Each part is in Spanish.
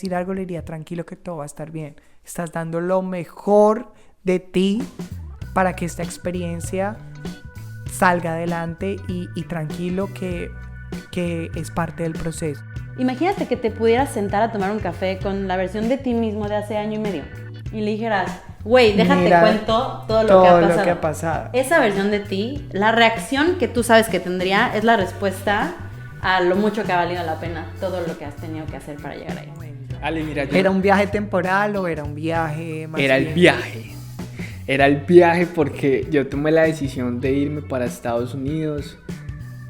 decir algo, le diría tranquilo que todo va a estar bien. Estás dando lo mejor de ti para que esta experiencia salga adelante y tranquilo que es parte del proceso. Imagínate que te pudieras sentar a tomar un café con la versión de ti mismo de hace año y medio y le dijeras, güey, déjate Mira, cuento todo lo que ha pasado. Esa versión de ti, la reacción que tú sabes que tendría es la respuesta a lo mucho que ha valido la pena todo lo que has tenido que hacer para llegar ahí. Ale, mira, ¿Era un viaje temporal o era un viaje más Era bien? el viaje. Era el viaje porque yo tomé la decisión de irme para Estados Unidos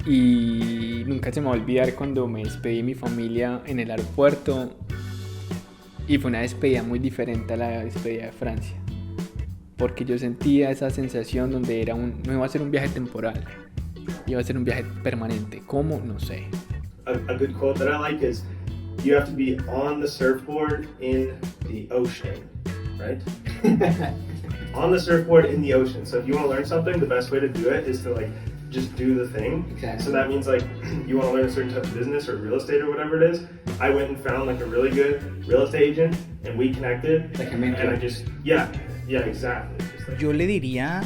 y nunca se me va a olvidar cuando me despedí de mi familia en el aeropuerto y fue una despedida muy diferente a la despedida de Francia porque yo sentía esa sensación donde no iba a ser un viaje temporal, iba a ser un viaje permanente. ¿Cómo? No sé. A good quote that I like is, you have to be on the surfboard in the ocean, right? On the surfboard in the ocean. So if you want to learn something, the best way to do it is to like just do the thing. Exactly. So that means like you want to learn a certain type of business or real estate or whatever it is. I went and found like a really good real estate agent and we connected. Like a mentor. And I just, yeah, exactly. Just like, Yo le diría,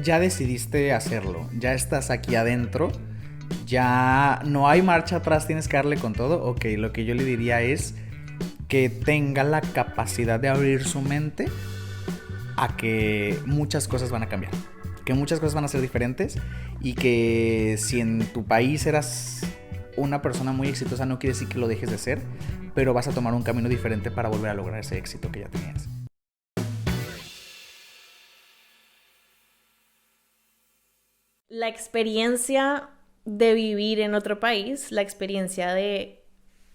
ya decidiste hacerlo, ya estás aquí adentro, ya no hay marcha atrás, tienes que darle con todo. Ok, lo que yo le diría es que tenga la capacidad de abrir su mente a que muchas cosas van a cambiar, que muchas cosas van a ser diferentes y que si en tu país eras una persona muy exitosa no quiere decir que lo dejes de ser, pero vas a tomar un camino diferente para volver a lograr ese éxito que ya tenías. La experiencia de vivir en otro país, la experiencia de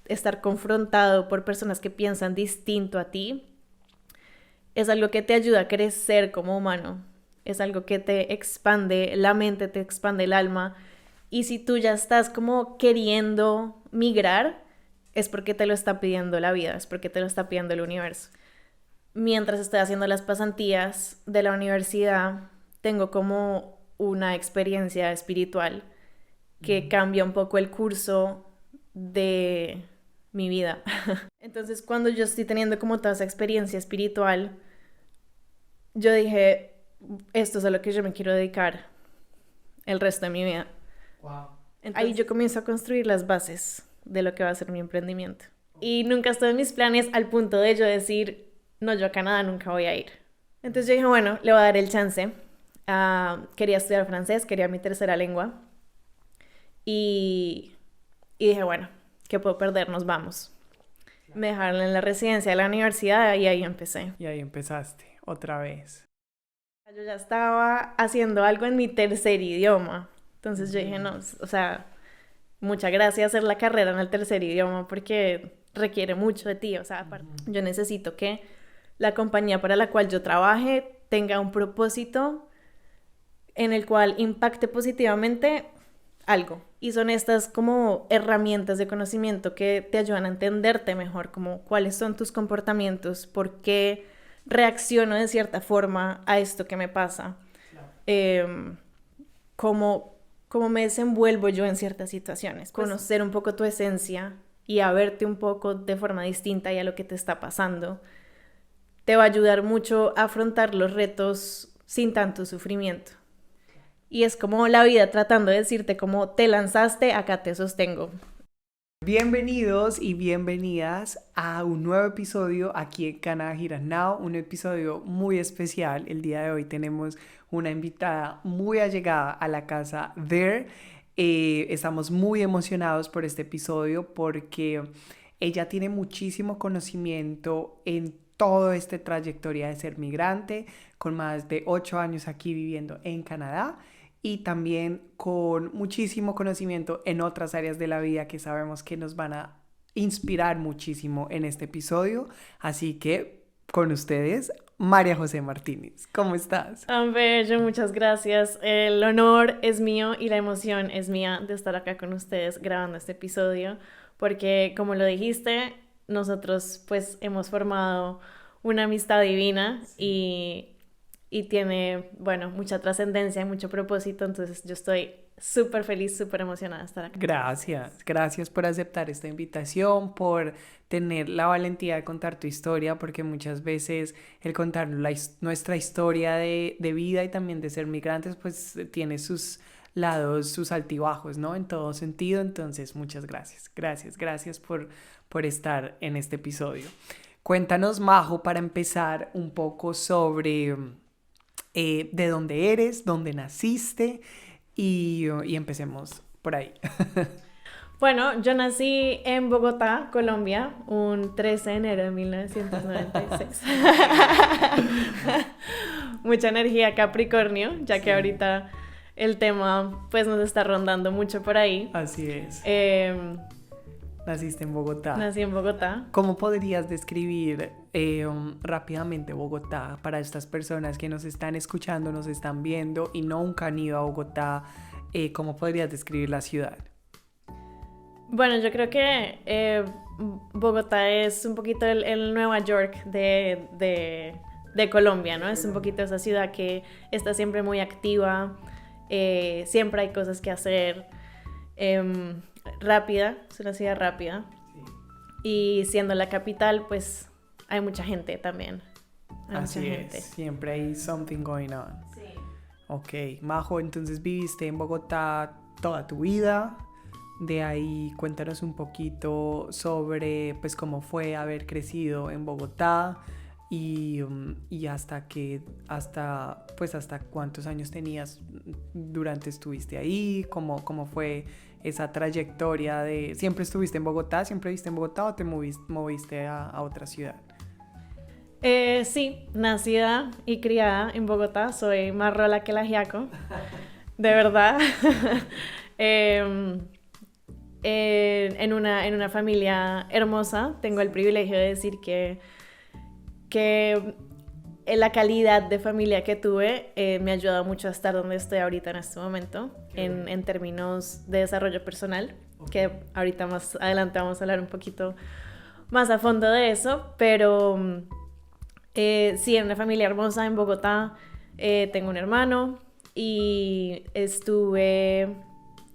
estar confrontado por personas que piensan distinto a ti, es algo que te ayuda a crecer como humano, es algo que te expande la mente, te expande el alma, y si tú ya estás como queriendo migrar, es porque te lo está pidiendo la vida, es porque te lo está pidiendo el universo. Mientras estoy haciendo las pasantías de la universidad, tengo como una experiencia espiritual que cambia un poco el curso de mi vida. Entonces, cuando yo estoy teniendo como toda esa experiencia espiritual, yo dije, esto es a lo que yo me quiero dedicar el resto de mi vida. Wow. Entonces, ahí yo comienzo a construir las bases de lo que va a ser mi emprendimiento. Y nunca estuve en mis planes al punto de yo decir, no, yo a Canadá nunca voy a ir. Entonces yo dije, bueno, le voy a dar el chance. Quería estudiar francés, quería mi tercera lengua. Y dije, bueno, ¿qué puedo perder? Nos vamos. Me dejaron en la residencia de la universidad y ahí empecé. Y ahí empezaste, otra vez. Yo ya estaba haciendo algo en mi tercer idioma. Entonces yo dije, no, o sea, muchas gracias hacer la carrera en el tercer idioma porque requiere mucho de ti. O sea, aparte, yo necesito que la compañía para la cual yo trabaje tenga un propósito en el cual impacte positivamente algo. Y son estas como herramientas de conocimiento que te ayudan a entenderte mejor, como cuáles son tus comportamientos, por qué reacciono de cierta forma a esto que me pasa, cómo me desenvuelvo yo en ciertas situaciones. Conocer un poco tu esencia y a verte un poco de forma distinta y a lo que te está pasando te va a ayudar mucho a afrontar los retos sin tanto sufrimiento. Y es como la vida tratando de decirte como te lanzaste, acá te sostengo. Bienvenidos y bienvenidas a un nuevo episodio aquí en Canadá Giras Now, un episodio muy especial. El día de hoy tenemos una invitada muy allegada a la casa There. Estamos muy emocionados por este episodio porque ella tiene muchísimo conocimiento en toda esta trayectoria de ser migrante, con más de 8 años aquí viviendo en Canadá. Y también con muchísimo conocimiento en otras áreas de la vida que sabemos que nos van a inspirar muchísimo en este episodio. Así que con ustedes, María José Martínez. ¿Cómo estás? Bello, muchas gracias. El honor es mío y la emoción es mía de estar acá con ustedes grabando este episodio, porque como lo dijiste, nosotros pues hemos formado una amistad divina y tiene, bueno, mucha trascendencia y mucho propósito, entonces yo estoy súper feliz, súper emocionada de estar acá. Gracias por aceptar esta invitación, por tener la valentía de contar tu historia, porque muchas veces el contar nuestra historia de vida y también de ser migrantes, pues tiene sus lados, sus altibajos, ¿no? En todo sentido. Entonces, muchas gracias por estar en este episodio. Cuéntanos, Majo, para empezar un poco sobre de dónde eres, dónde naciste y empecemos por ahí. Bueno, yo nací en Bogotá, Colombia, un 13 de enero de 1996. Mucha energía Capricornio, ya que ahorita el tema pues nos está rondando mucho por ahí. Así es. Naciste en Bogotá. Nací en Bogotá. ¿Cómo podrías describir rápidamente Bogotá para estas personas que nos están escuchando, nos están viendo y nunca han ido a Bogotá? ¿Cómo podrías describir la ciudad? Bueno, yo creo que Bogotá es un poquito el Nueva York de Colombia, ¿no? Es un poquito esa ciudad que está siempre muy activa, siempre hay cosas que hacer, rápida, es una ciudad rápida. Sí. Y siendo la capital, pues hay mucha gente también. Así es, siempre hay something going on. Sí. Ok, Majo, entonces viviste en Bogotá toda tu vida. De ahí cuéntanos un poquito sobre pues cómo fue haber crecido en Bogotá y hasta cuántos años tenías durante estuviste ahí, cómo fue esa trayectoria de ¿siempre estuviste en Bogotá, siempre viviste en Bogotá o te moviste a otra ciudad? Sí, nacida y criada en Bogotá, soy más rola que la ajiaco, de verdad. En una familia hermosa, tengo el privilegio de decir que la calidad de familia que tuve me ha ayudado mucho a estar donde estoy ahorita en este momento, en términos de desarrollo personal, que ahorita más adelante vamos a hablar un poquito más a fondo de eso, pero sí, en una familia hermosa en Bogotá, tengo un hermano y estuve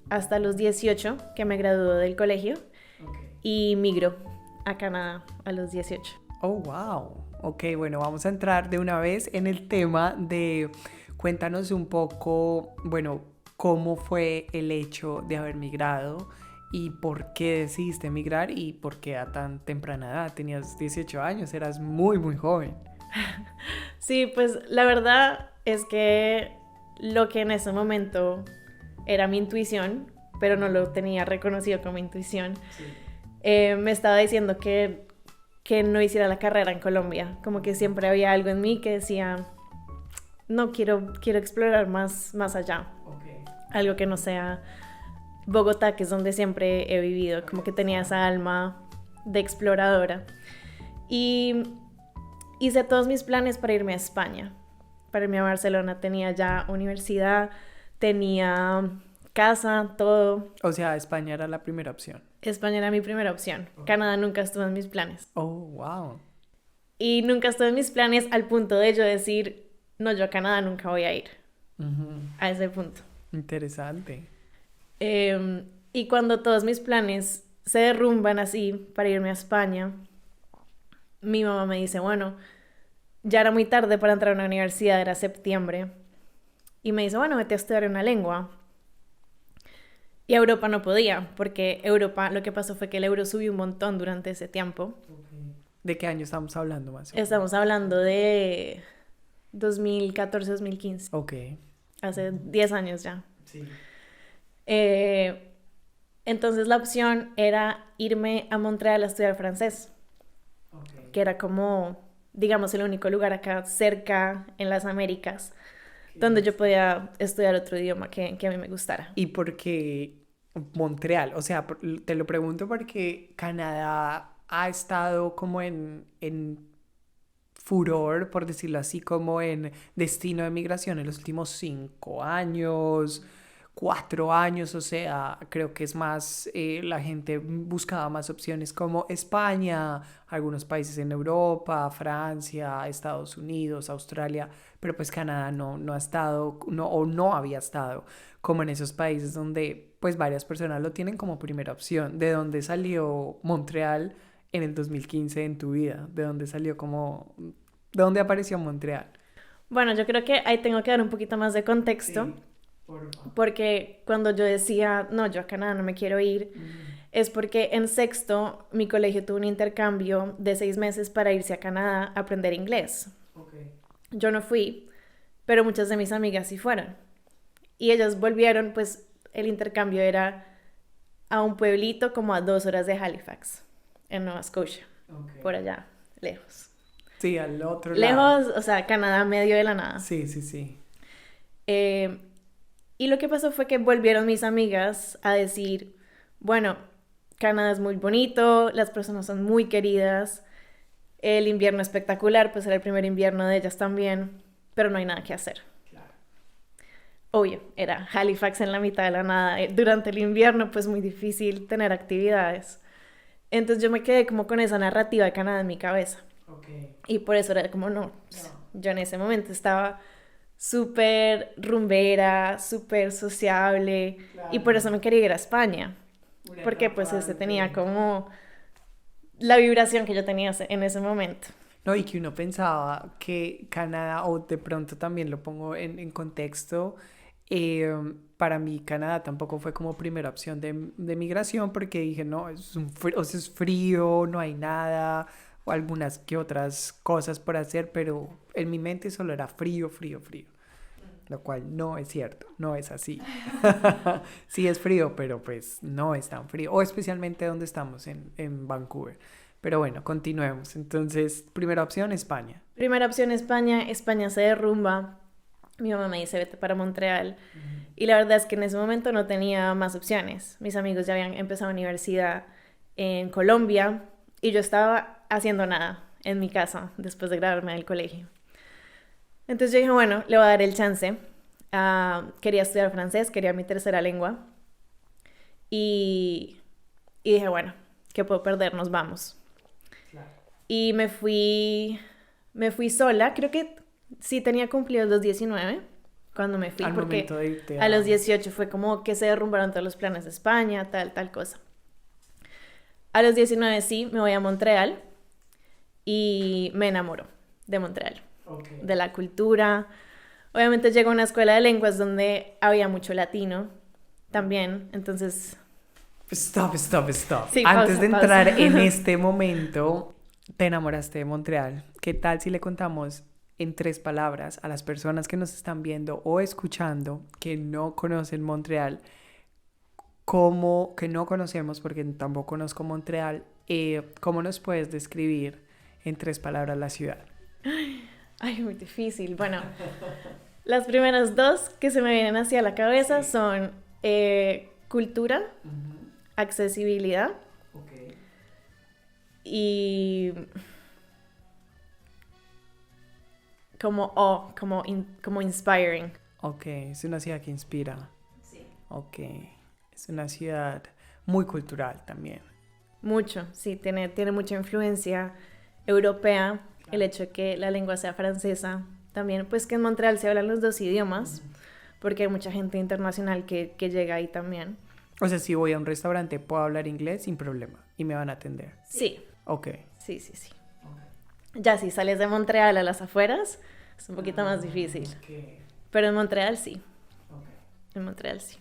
hasta los 18, que me gradué del colegio, y migro a Canadá a los 18. Oh, wow. Ok, bueno, vamos a entrar de una vez en el tema de cuéntanos un poco, bueno, cómo fue el hecho de haber migrado y por qué decidiste migrar y por qué a tan temprana edad. Tenías 18 años, eras muy, muy joven. Sí, pues la verdad es que lo que en ese momento era mi intuición, pero no lo tenía reconocido como intuición. Sí. Me estaba diciendo que no hiciera la carrera en Colombia, como que siempre había algo en mí que decía, no, quiero explorar más allá. Okay. Algo que no sea Bogotá, que es donde siempre he vivido, como que tenía esa alma de exploradora. Y hice todos mis planes para irme a España, para irme a Barcelona. Tenía ya universidad, tenía casa, todo. O sea, España era la primera opción. España era mi primera opción. Okay. Canadá nunca estuvo en mis planes. Oh, wow. Y nunca estuvo en mis planes al punto de yo decir, no, yo a Canadá nunca voy a ir. Uh-huh. A ese punto. Interesante. Y cuando todos mis planes se derrumban así para irme a España, mi mamá me dice, bueno, ya era muy tarde para entrar a una universidad, era septiembre. Y me dice, bueno, vete a estudiar una lengua. Y a Europa no podía, porque Europa, lo que pasó fue que el euro subió un montón durante ese tiempo. ¿De qué año estamos hablando más? Estamos hablando de 2014, 2015. Ok. Hace 10 años ya. Sí. Entonces la opción era irme a Montreal a estudiar francés. Okay. Que era como, digamos, el único lugar acá cerca en las Américas donde yo podía estudiar otro idioma que a mí me gustara. ¿Y por qué Montreal? O sea, te lo pregunto porque Canadá ha estado como en furor, por decirlo así, como en destino de migración en los últimos 5 años. 4 años, o sea, creo que es más, la gente buscaba más opciones como España, algunos países en Europa, Francia, Estados Unidos, Australia, pero pues Canadá no ha estado, o no había estado como en esos países donde pues varias personas lo tienen como primera opción. ¿De dónde salió Montreal en el 2015 en tu vida? ¿De dónde salió de dónde apareció Montreal? Bueno, yo creo que ahí tengo que dar un poquito más de contexto. Sí. Porque cuando yo decía, no, yo a Canadá no me quiero ir, es porque en sexto mi colegio tuvo un intercambio de 6 meses para irse a Canadá a aprender inglés. Okay. Yo no fui, pero muchas de mis amigas sí fueron. Y ellas volvieron, pues el intercambio era a un pueblito como a 2 horas de Halifax, en Nova Scotia, okay. Por allá, lejos. Sí, al otro lado. Lejos, o sea, Canadá medio de la nada. Sí, sí, sí. Y lo que pasó fue que volvieron mis amigas a decir, bueno, Canadá es muy bonito, las personas son muy queridas, el invierno espectacular, pues era el primer invierno de ellas también, pero no hay nada que hacer. Claro. Obvio, era Halifax en la mitad de la nada, durante el invierno pues muy difícil tener actividades. Entonces yo me quedé como con esa narrativa de Canadá en mi cabeza. Okay. Y por eso era como, no. Yo en ese momento estaba súper rumbera, súper sociable, claro. Y por eso me quería ir a España, porque pues tenía como la vibración que yo tenía en ese momento. No, y que uno pensaba que Canadá, o de pronto también lo pongo en contexto, para mí Canadá tampoco fue como primera opción de migración, porque dije, no, es frío, no hay nada, o algunas que otras cosas por hacer, pero en mi mente solo era frío, frío, frío. Lo cual no es cierto, no es así. Sí es frío, pero pues no es tan frío. O especialmente donde estamos, en Vancouver. Pero bueno, continuemos. Entonces, primera opción, España. Primera opción, España. España se derrumba. Mi mamá me dice, vete para Montreal. Y la verdad es que en ese momento no tenía más opciones. Mis amigos ya habían empezado universidad en Colombia y yo estaba haciendo nada en mi casa después de graduarme del colegio. Entonces yo dije, bueno, le voy a dar el chance. Quería estudiar francés, quería mi tercera lengua. Y dije, bueno, ¿qué puedo perder? Nos vamos. Claro. Y me fui sola. Creo que sí tenía cumplidos los 19 cuando me fui. Al porque momento de irte a los 18 fue como que se derrumbaron todos los planes de España, tal cosa. A los 19 sí, me voy a Montreal y me enamoro de Montreal. Okay. De la cultura. Obviamente llego a una escuela de lenguas donde había mucho latino también, entonces... Stop. Sí, Antes de entrar en este momento, te enamoraste de Montreal. ¿Qué tal si le contamos en 3 palabras a las personas que nos están viendo o escuchando que no conocen Montreal, que no conocemos porque tampoco conozco Montreal, cómo nos puedes describir en 3 palabras la ciudad? Ay, muy difícil. Bueno, las primeras 2 que se me vienen hacia la cabeza son cultura, accesibilidad, okay, y como inspiring. Ok, es una ciudad que inspira. Sí. Ok, es una ciudad muy cultural también. Mucho, sí, tiene mucha influencia europea. El hecho de que la lengua sea francesa, también pues que en Montreal se hablan los 2 idiomas, porque hay mucha gente internacional que llega ahí también. O sea, si voy a un restaurante puedo hablar inglés sin problema y me van a atender. Sí. Ok. Sí. Okay. Ya si sales de Montreal a las afueras, es un poquito más difícil. Okay. Pero en Montreal sí. Okay. En Montreal sí.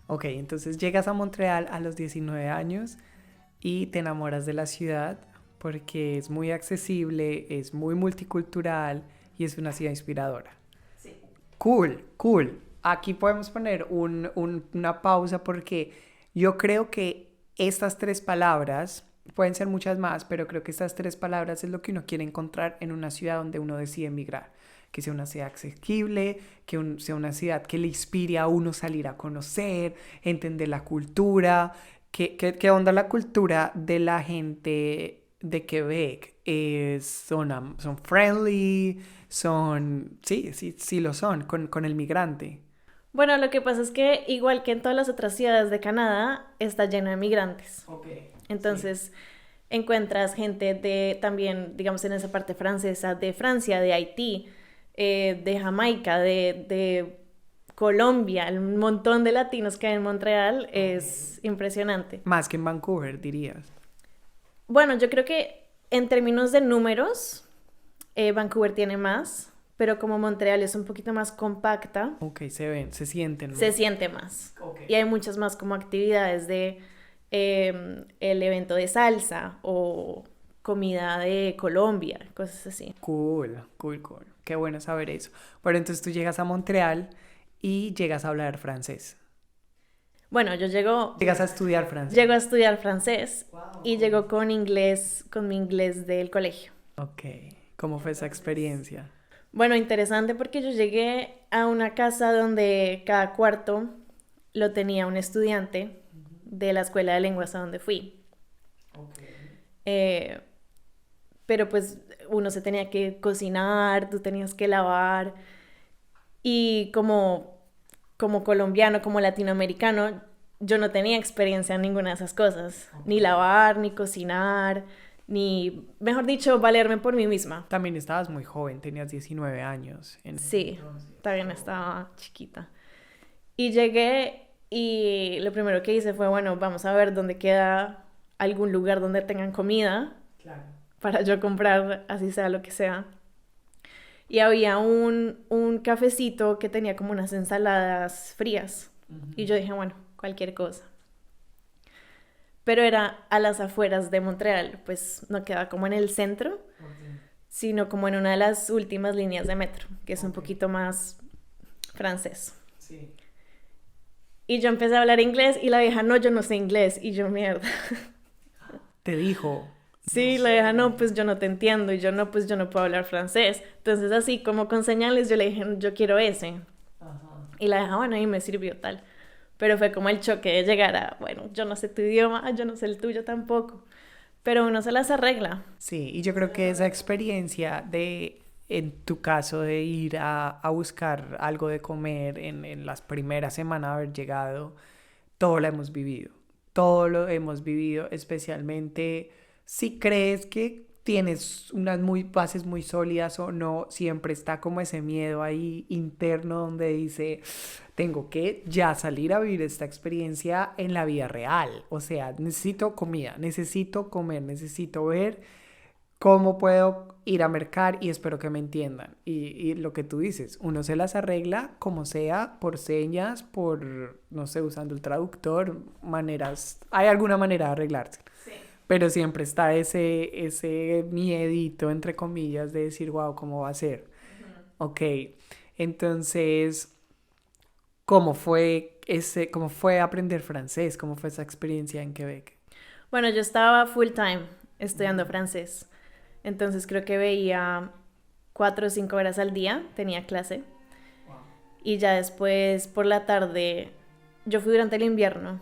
Ok, entonces llegas a Montreal a los 19 años y te enamoras de la ciudad, porque es muy accesible, es muy multicultural y es una ciudad inspiradora. Sí. Cool. Aquí podemos poner una pausa porque yo creo que estas 3 palabras, pueden ser muchas más, pero creo que estas 3 palabras es lo que uno quiere encontrar en una ciudad donde uno decide emigrar. Que sea una ciudad accesible, que sea una ciudad que le inspire a uno salir a conocer, entender la cultura. ¿Qué onda la cultura de la gente de Quebec? Son friendly, sí lo son con el migrante. Bueno, lo que pasa es que igual que en todas las otras ciudades de Canadá, está lleno de migrantes. Entonces encuentras gente de también, digamos, en esa parte francesa, de Francia, de Haití, de Jamaica, de Colombia, el montón de latinos que hay en Montreal es impresionante. Más que en Vancouver, dirías. Bueno, yo creo que en términos de números, Vancouver tiene más, pero como Montreal es un poquito más compacta. Ok, se sienten. Se siente más. Okay. Y hay muchas más como actividades de el evento de salsa o comida de Colombia, cosas así. Cool. Qué bueno saber eso. Pero entonces tú llegas a Montreal y llegas a hablar francés. Bueno, llegas a estudiar francés. Llego a estudiar francés. Wow. Y llego con mi inglés del colegio. Ok. ¿Cómo fue esa experiencia? Bueno, interesante porque yo llegué a una casa donde cada cuarto lo tenía un estudiante de la escuela de lenguas a donde fui. Okay. Pero pues uno se tenía que cocinar, tú tenías que lavar. Y como colombiano, como latinoamericano, yo no tenía experiencia en ninguna de esas cosas. Okay. Ni lavar, ni cocinar, ni, mejor dicho, valerme por mí misma. También estabas muy joven, tenías 19 años. Sí, también estaba chiquita. Y llegué y lo primero que hice fue, bueno, vamos a ver dónde queda algún lugar donde tengan comida. Claro. Para yo comprar, así sea lo que sea. Y había un cafecito que tenía como unas ensaladas frías. Uh-huh. Y yo dije, bueno, cualquier cosa. Pero era a las afueras de Montreal, pues no queda como en el centro, okay, sino como en una de las últimas líneas de metro, que es un poquito más francés. Sí. Y yo empecé a hablar inglés y la vieja, no, yo no sé inglés. Y yo, mierda. ¿Te dijo? Sí, la vieja, no, pues yo no te entiendo. Y yo, no, pues yo no puedo hablar francés. Entonces así como con señales yo le dije, yo quiero ese. Ajá. Y la vieja, bueno, ahí me sirvió tal. Pero fue como el choque de llegar a, bueno, yo no sé tu idioma, yo no sé el tuyo tampoco. Pero uno se las arregla. Sí, y yo creo que esa experiencia de, en tu caso, de ir a buscar algo de comer en las primeras semanas de haber llegado, todo lo hemos vivido. Todo lo hemos vivido, especialmente si crees que tienes unas bases muy sólidas o no, siempre está como ese miedo ahí interno donde dice, tengo que ya salir a vivir esta experiencia en la vida real. O sea, necesito comida, necesito comer, necesito ver cómo puedo ir a mercar y espero que me entiendan. Y lo que tú dices, uno se las arregla como sea, por señas, por, no sé, usando el traductor, maneras, hay alguna manera de arreglarse. Sí. Pero siempre está ese miedito, entre comillas, de decir, wow, ¿cómo va a ser? Uh-huh. Ok, entonces, ¿cómo fue aprender francés? ¿Cómo fue esa experiencia en Quebec? Bueno, yo estaba full time estudiando francés. Entonces creo que veía 4 o 5 horas al día, tenía clase. Wow. Y ya después, por la tarde, yo fui durante el invierno.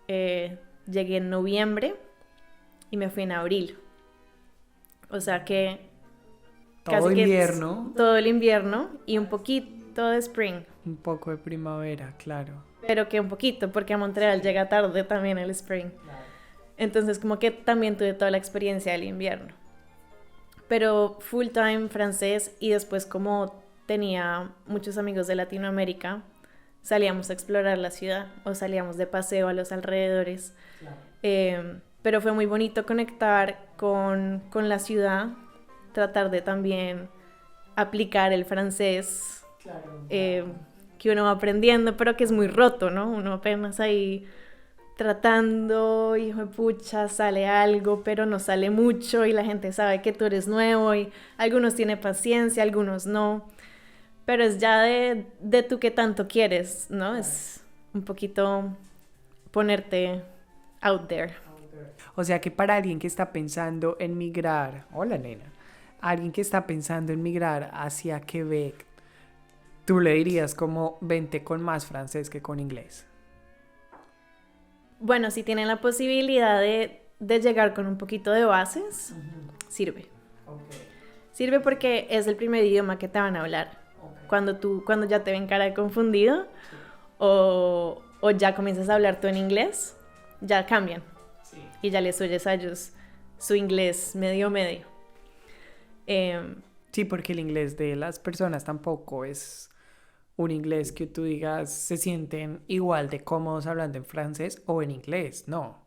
Llegué en noviembre y me fui en abril. O sea que... Todo invierno. Todo el invierno y un poquito de spring. Un poco de primavera, claro. Pero que un poquito, porque a Montreal llega tarde también el spring. Claro. Entonces como que también tuve toda la experiencia del invierno. Pero full time francés y después como tenía muchos amigos de Latinoamérica, salíamos a explorar la ciudad o salíamos de paseo a los alrededores. Claro. Pero fue muy bonito conectar con la ciudad, tratar de también aplicar el francés, claro. Que uno va aprendiendo, pero que es muy roto, ¿no? Uno apenas ahí tratando, hijo de pucha, sale algo, pero no sale mucho y la gente sabe que tú eres nuevo y algunos tienen paciencia, algunos no, pero es ya de tú que tanto quieres, ¿no? Es un poquito ponerte out there. O sea que para alguien que está pensando en migrar, hola nena, alguien que está pensando en migrar hacia Quebec, tú le dirías como vente con más francés que con inglés. Bueno, si tienen la posibilidad de llegar con un poquito de bases, uh-huh, sirve. Okay. Sirve porque es el primer idioma que te van a hablar. Okay. Cuando ya te ven cara de confundido, sí, o ya comienzas a hablar tú en inglés, ya cambian. Sí. Y ya les oyes a ellos su inglés medio. Sí, porque el inglés de las personas tampoco es un inglés que tú digas se sienten igual de cómodos hablando en francés o en inglés, no.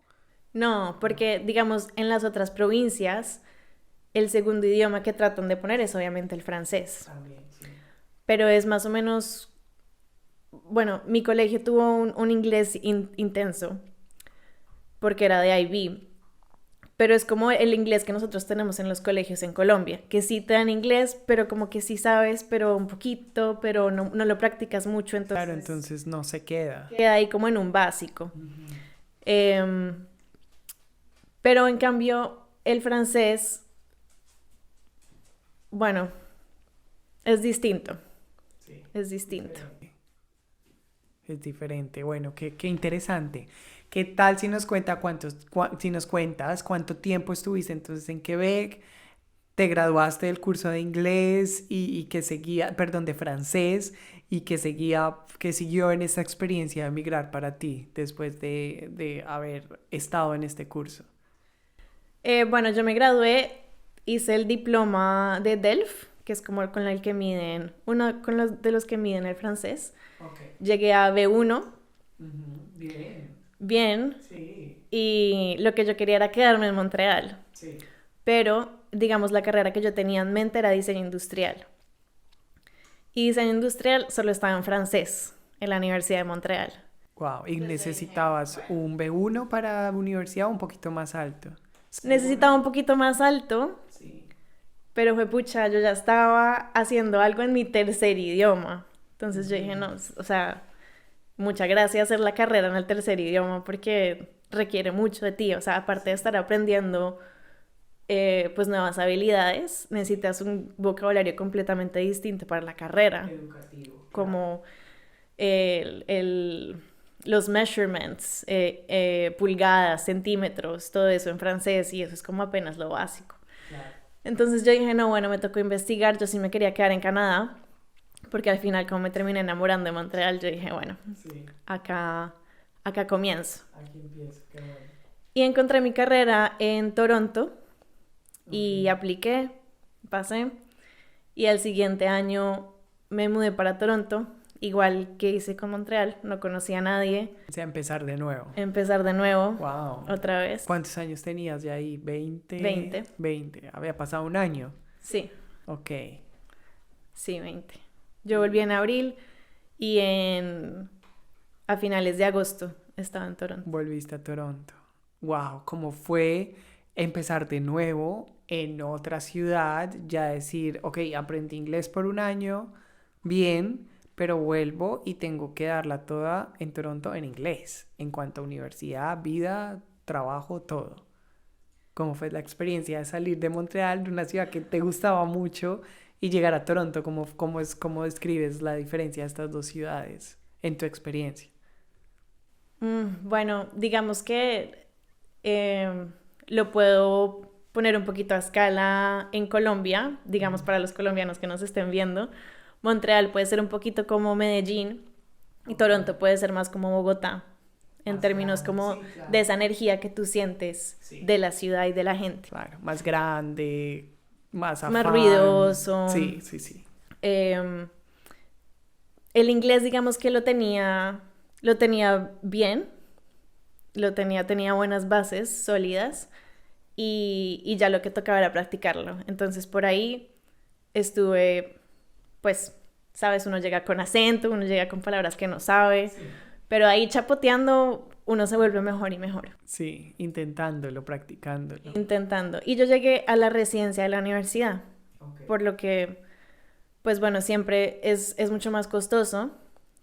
No, porque digamos en las otras provincias el segundo idioma que tratan de poner es obviamente el francés. También, sí. Pero es más o menos, bueno, mi colegio tuvo un inglés intenso porque era de IB, pero es como el inglés que nosotros tenemos en los colegios en Colombia, que sí te dan inglés, pero como que sí sabes, pero un poquito, pero no lo practicas mucho, entonces... Claro, entonces no se queda. Queda ahí como en un básico. Uh-huh. Pero en cambio, el francés, bueno, es distinto. Sí, es distinto. Es diferente. Bueno, qué interesante. ¿Qué tal si nos cuentas cuánto tiempo estuviste entonces en Quebec? Te graduaste del curso de inglés y que seguía, perdón, de francés y que siguió en esta experiencia de emigrar para ti después de haber estado en este curso. Bueno, yo me gradué, hice el diploma de DELF, que es como con el que miden, de los que miden el francés. Okay. Llegué a B1. Uh-huh. Bien. Sí. Y lo que yo quería era quedarme en Montreal. Sí. Pero, digamos, la carrera que yo tenía en mente era diseño industrial. Y diseño industrial solo estaba en francés, en la Universidad de Montreal. Wow, ¿y necesitabas un B1 para universidad o un poquito más alto? Necesitaba un poquito más alto, sí. Pero fue pucha, yo ya estaba haciendo algo en mi tercer idioma. Entonces yo dije, no, o sea, muchas gracias hacer la carrera en el tercer idioma porque requiere mucho de ti. O sea, aparte de estar aprendiendo pues nuevas habilidades, necesitas un vocabulario completamente distinto para la carrera. Educativo. Como los measurements, pulgadas, centímetros, todo eso en francés, y eso es como apenas lo básico. Claro. Entonces yo dije, no, bueno, me tocó investigar, yo sí me quería quedar en Canadá, porque al final como me terminé enamorando de Montreal, yo dije, bueno, sí. acá comienzo. Aquí empiezo, qué bueno. Y encontré mi carrera en Toronto, y apliqué, pasé, y al siguiente año me mudé para Toronto, igual que hice con Montreal, no conocía a nadie. O sea, empezar de nuevo. Wow. Otra vez. ¿Cuántos años tenías ya ahí? ¿20? 20. ¿Había pasado un año? Sí. Ok. Sí, 20. Yo volví en abril y a finales de agosto estaba en Toronto. Volviste a Toronto. Wow, ¿cómo fue empezar de nuevo en otra ciudad? Ya decir, ok, aprendí inglés por un año, bien, pero vuelvo y tengo que darla toda en Toronto en inglés, en cuanto a universidad, vida, trabajo, todo. ¿Cómo fue la experiencia de salir de Montreal, de una ciudad que te gustaba mucho, y llegar a Toronto? ¿Cómo describes la diferencia de estas dos ciudades en tu experiencia? Bueno, digamos que lo puedo poner un poquito a escala en Colombia, digamos para los colombianos que nos estén viendo. Montreal puede ser un poquito como Medellín y Toronto puede ser más como Bogotá, en términos como sí, claro, de esa energía que tú sientes sí, de la ciudad y de la gente. Claro, más grande, más afán. Más ruidoso. Sí. El inglés, digamos que lo tenía bien, tenía buenas bases sólidas y ya lo que tocaba era practicarlo. Entonces por ahí estuve, pues, sabes, uno llega con acento, uno llega con palabras que no sabe, sí, pero ahí chapoteando uno se vuelve mejor y mejor. Sí, intentándolo, practicándolo. Y yo llegué a la residencia de la universidad, okay, por lo que, pues bueno, siempre es mucho más costoso,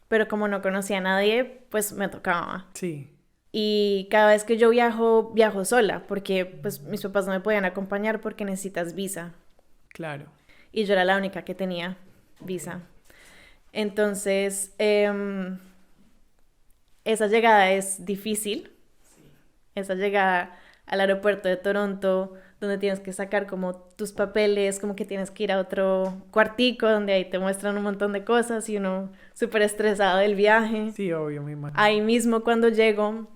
pero como no conocía a nadie, pues me tocaba. Sí. Y cada vez que yo viajo sola, porque pues mis papás no me podían acompañar porque necesitas visa. Claro. Y yo era la única que tenía visa. Entonces, esa llegada es difícil. Sí. Esa llegada al aeropuerto de Toronto, donde tienes que sacar como tus papeles, como que tienes que ir a otro cuartico donde ahí te muestran un montón de cosas y uno súper estresado del viaje. Sí, obvio, me imagino. Ahí mismo cuando llego,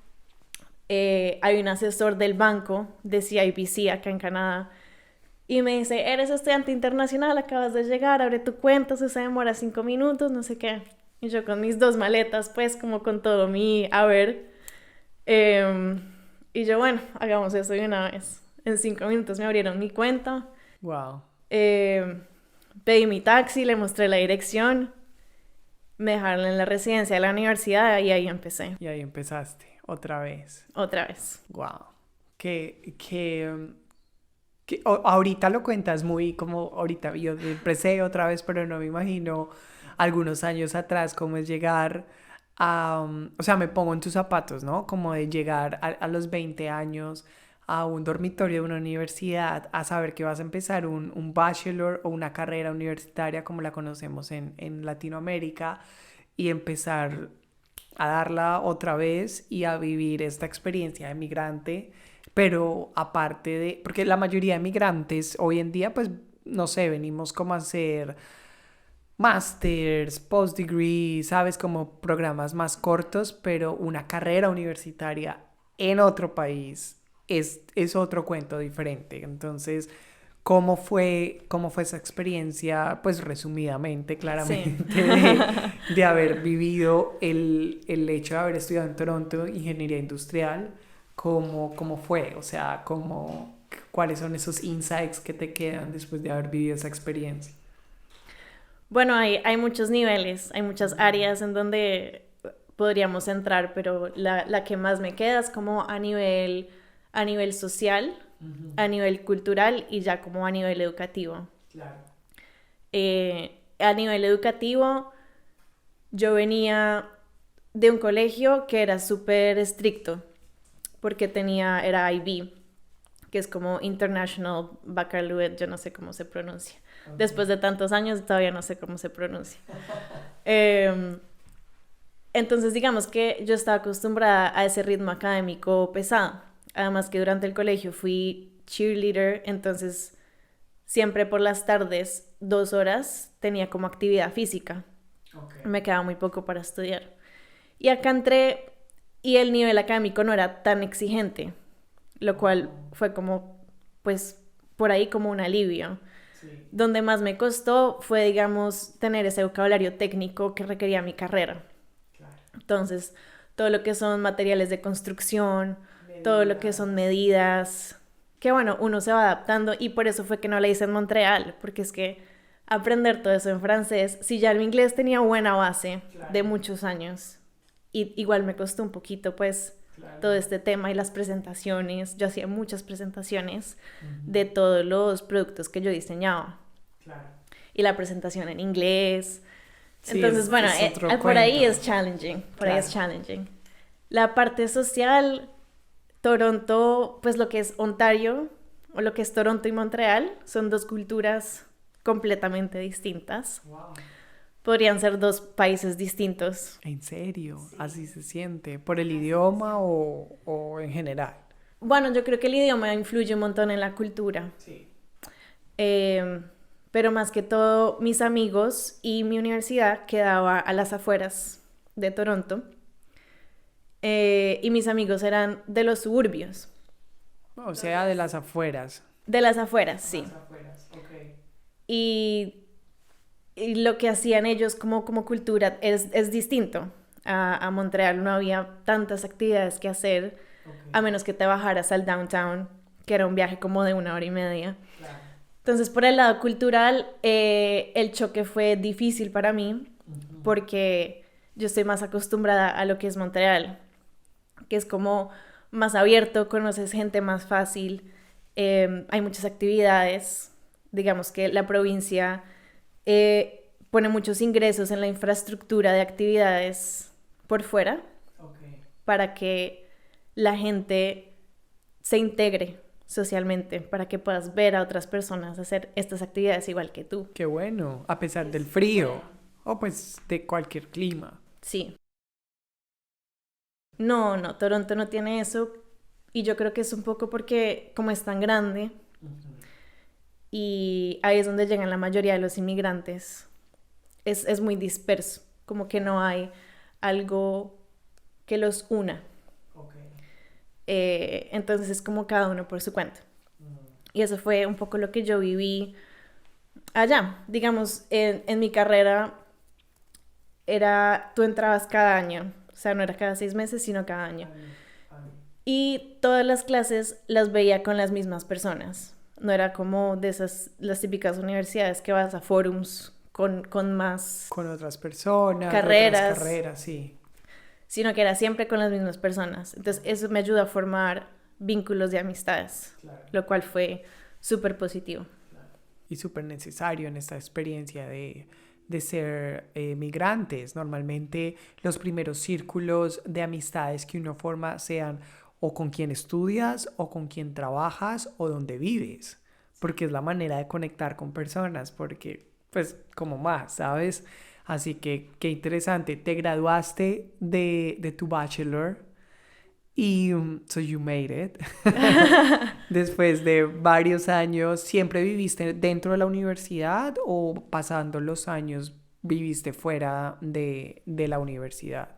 hay un asesor del banco de CIBC acá en Canadá y me dice, eres estudiante internacional, acabas de llegar, abre tu cuenta, se demora 5 minutos, no sé qué. Y yo con mis 2 maletas, pues como con todo mi haber. Y yo, bueno, hagamos eso de una vez. En 5 minutos me abrieron mi cuenta. Wow. Pedí mi taxi, le mostré la dirección. Me dejaron en la residencia de la universidad y ahí empecé. Y ahí empezaste, otra vez. Otra vez. Wow. Ahorita lo cuentas muy como ahorita, yo empecé otra vez, pero no me imagino algunos años atrás cómo es llegar a, o sea, me pongo en tus zapatos, ¿no? Como de llegar a los 20 años a un dormitorio de una universidad, a saber que vas a empezar un bachelor o una carrera universitaria como la conocemos en Latinoamérica y empezar a darla otra vez y a vivir esta experiencia de migrante, pero aparte de, porque la mayoría de migrantes hoy en día, pues, no sé, venimos como a hacer masters, post-degree, sabes, como programas más cortos, pero una carrera universitaria en otro país es otro cuento diferente. Entonces, ¿cómo fue esa experiencia? Pues resumidamente, claramente, sí. de haber vivido el hecho de haber estudiado en Toronto ingeniería industrial. ¿Cómo fue? O sea, ¿cuáles son esos insights que te quedan después de haber vivido esa experiencia? Bueno, hay muchos niveles, hay muchas áreas en donde podríamos entrar, pero la que más me queda es como a nivel social, a nivel cultural y ya como a nivel educativo. Claro. A nivel educativo, yo venía de un colegio que era súper estricto, porque era IB, que es como International Baccalaureate, yo no sé cómo se pronuncia. Okay. Después de tantos años todavía no sé cómo se pronuncia. Entonces digamos que yo estaba acostumbrada a ese ritmo académico pesado. Además que durante el colegio fui cheerleader, entonces siempre por las tardes, 2 horas, tenía como actividad física. Okay. Me quedaba muy poco para estudiar. Y acá entré y el nivel académico no era tan exigente, lo cual fue como, pues, por ahí como un alivio. Sí. Donde más me costó fue, digamos, tener ese vocabulario técnico que requería mi carrera. Claro. Entonces, todo lo que son materiales de construcción, todo lo que son medidas, que bueno, uno se va adaptando y por eso fue que no la hice en Montreal, porque es que aprender todo eso en francés, si ya el inglés tenía buena base de muchos años, y igual me costó un poquito pues todo este tema y las presentaciones, yo hacía muchas presentaciones de todos los productos que yo diseñaba y la presentación en inglés, sí, entonces bueno, por ahí es challenging, ahí es challenging. La parte social, Toronto, pues lo que es Ontario o lo que es Toronto y Montreal son 2 culturas completamente distintas. Wow. Podrían ser 2 países distintos. ¿En serio? Sí. ¿Así se siente? ¿Por el idioma o en general? Bueno, yo creo que el idioma influye un montón en la cultura. Sí. Pero más que todo, mis amigos y mi universidad quedaba a las afueras de Toronto. Y mis amigos eran de los suburbios. O sea, de las afueras. De las afueras, sí. De las afueras, ok. Y lo que hacían ellos como cultura es distinto a Montreal. No había tantas actividades que hacer, a menos que te bajaras al downtown, que era un viaje como de 1 hora y media. Claro. Entonces, por el lado cultural, el choque fue difícil para mí, porque yo estoy más acostumbrada a lo que es Montreal, que es como más abierto, conoces gente más fácil, hay muchas actividades, digamos que la provincia pone muchos ingresos en la infraestructura de actividades por fuera, para que la gente se integre socialmente, para que puedas ver a otras personas hacer estas actividades igual que tú. Qué bueno, a pesar del frío, o pues de cualquier clima. Sí. No, Toronto no tiene eso, y yo creo que es un poco porque como es tan grande, y ahí es donde llegan la mayoría de los inmigrantes. Es muy disperso, como que no hay algo que los una. Entonces es como cada uno por su cuenta. Y eso fue un poco lo que yo viví allá. Digamos, en mi carrera tú entrabas cada año, o sea, no era cada 6 meses, sino cada año. Y todas las clases las veía con las mismas personas. No era como las típicas universidades que vas a forums con más... Con otras personas, carreras. Otras carreras, sí. Sino que era siempre con las mismas personas. Entonces eso me ayudó a formar vínculos de amistades, claro. Lo cual fue súper positivo. Claro. Y súper necesario en esta experiencia de ser migrantes. Normalmente los primeros círculos de amistades que uno forma sean o con quien estudias o con quien trabajas o donde vives, porque es la manera de conectar con personas, porque pues como más, ¿sabes? Así que qué interesante, te graduaste de tu bachelor y so you made it. Después de varios años, ¿siempre viviste dentro de la universidad o pasando los años viviste fuera de la universidad?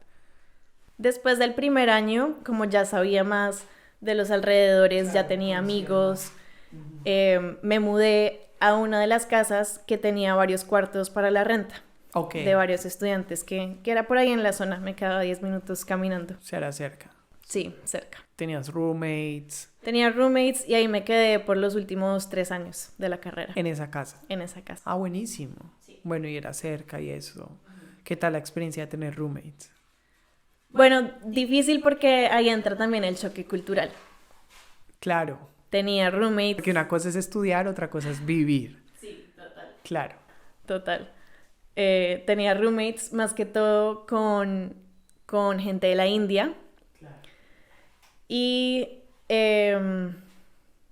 Después del primer año, como ya sabía más de los alrededores, claro, ya tenía amigos, me mudé a una de las casas que tenía varios cuartos para la renta. Okay. De varios estudiantes, que era por ahí en la zona, me quedaba 10 minutos caminando. O sea, era cerca. Sí, cerca. ¿Tenías roommates? Tenía roommates y ahí me quedé por los últimos 3 años de la carrera. ¿En esa casa? En esa casa. Ah, buenísimo. Sí. Bueno, y era cerca y eso. ¿Qué tal la experiencia de tener roommates? Bueno, difícil porque ahí entra también el choque cultural. Claro. Tenía roommates. Porque una cosa es estudiar, otra cosa es vivir. Sí, total. Claro. Total. Tenía roommates más que todo con gente de la India. Claro. Y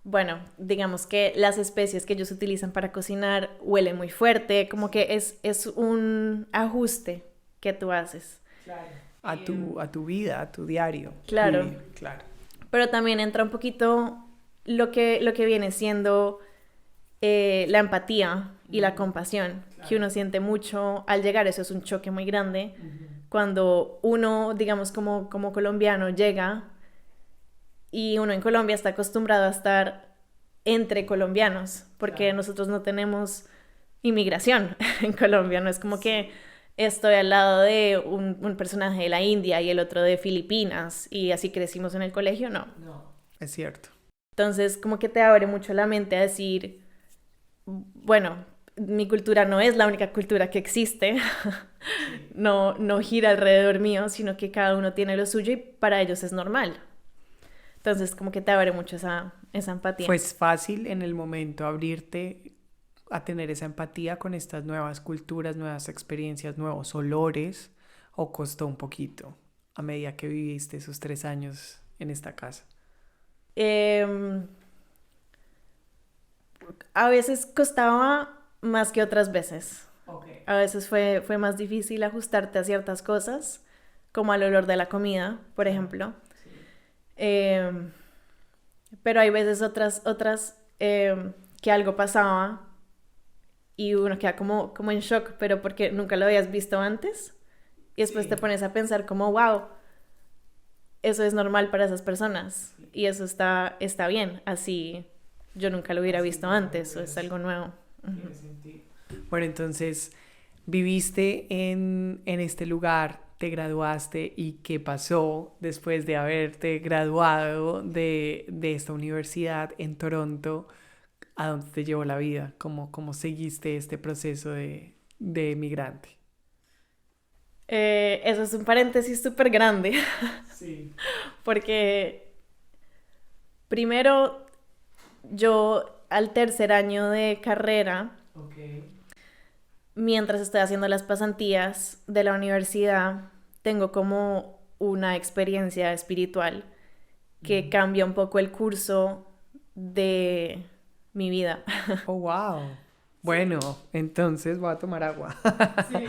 bueno, digamos que las especies que ellos utilizan para cocinar huelen muy fuerte, como que es un ajuste que tú haces. Claro. A tu vida, a tu diario. Claro. Sí, claro. Pero también entra un poquito lo que viene siendo la empatía y la compasión, claro, que uno siente mucho al llegar. Eso es un choque muy grande. Cuando uno, digamos, como colombiano llega y uno en Colombia está acostumbrado a estar entre colombianos, porque claro, nosotros no tenemos inmigración en Colombia, no es como que estoy al lado de un personaje de la India y el otro de Filipinas y así crecimos en el colegio, no. No, es cierto. Entonces como que te abre mucho la mente a decir, bueno, mi cultura no es la única cultura que existe, sí. no gira alrededor mío, sino que cada uno tiene lo suyo y para ellos es normal. Entonces como que te abre mucho esa empatía. ¿Fue fácil en el momento abrirte a tener esa empatía con estas nuevas culturas, nuevas experiencias, nuevos olores, o costó un poquito a medida que viviste esos 3 años en esta casa? A veces costaba más que otras veces. Okay. A veces fue más difícil ajustarte a ciertas cosas, como al olor de la comida, por ejemplo. Sí. Pero hay veces otras que algo pasaba y uno queda como en shock, pero porque nunca lo habías visto antes. Y después sí, te pones a pensar como, wow, eso es normal para esas personas. Sí. Y eso está bien. Así yo nunca lo hubiera visto antes, o es algo nuevo. Tiene sentido. Bueno, entonces, viviste en este lugar, te graduaste, ¿y qué pasó después de haberte graduado de esta universidad en Toronto? ¿A dónde te llevó la vida? ¿Cómo seguiste este proceso de migrante? Eso es un paréntesis súper grande. Sí. Porque primero yo al tercer año de carrera, okay, mientras estoy haciendo las pasantías de la universidad, tengo como una experiencia espiritual que cambia un poco el curso de mi vida. Oh, wow. Bueno, entonces voy a tomar agua. Sí.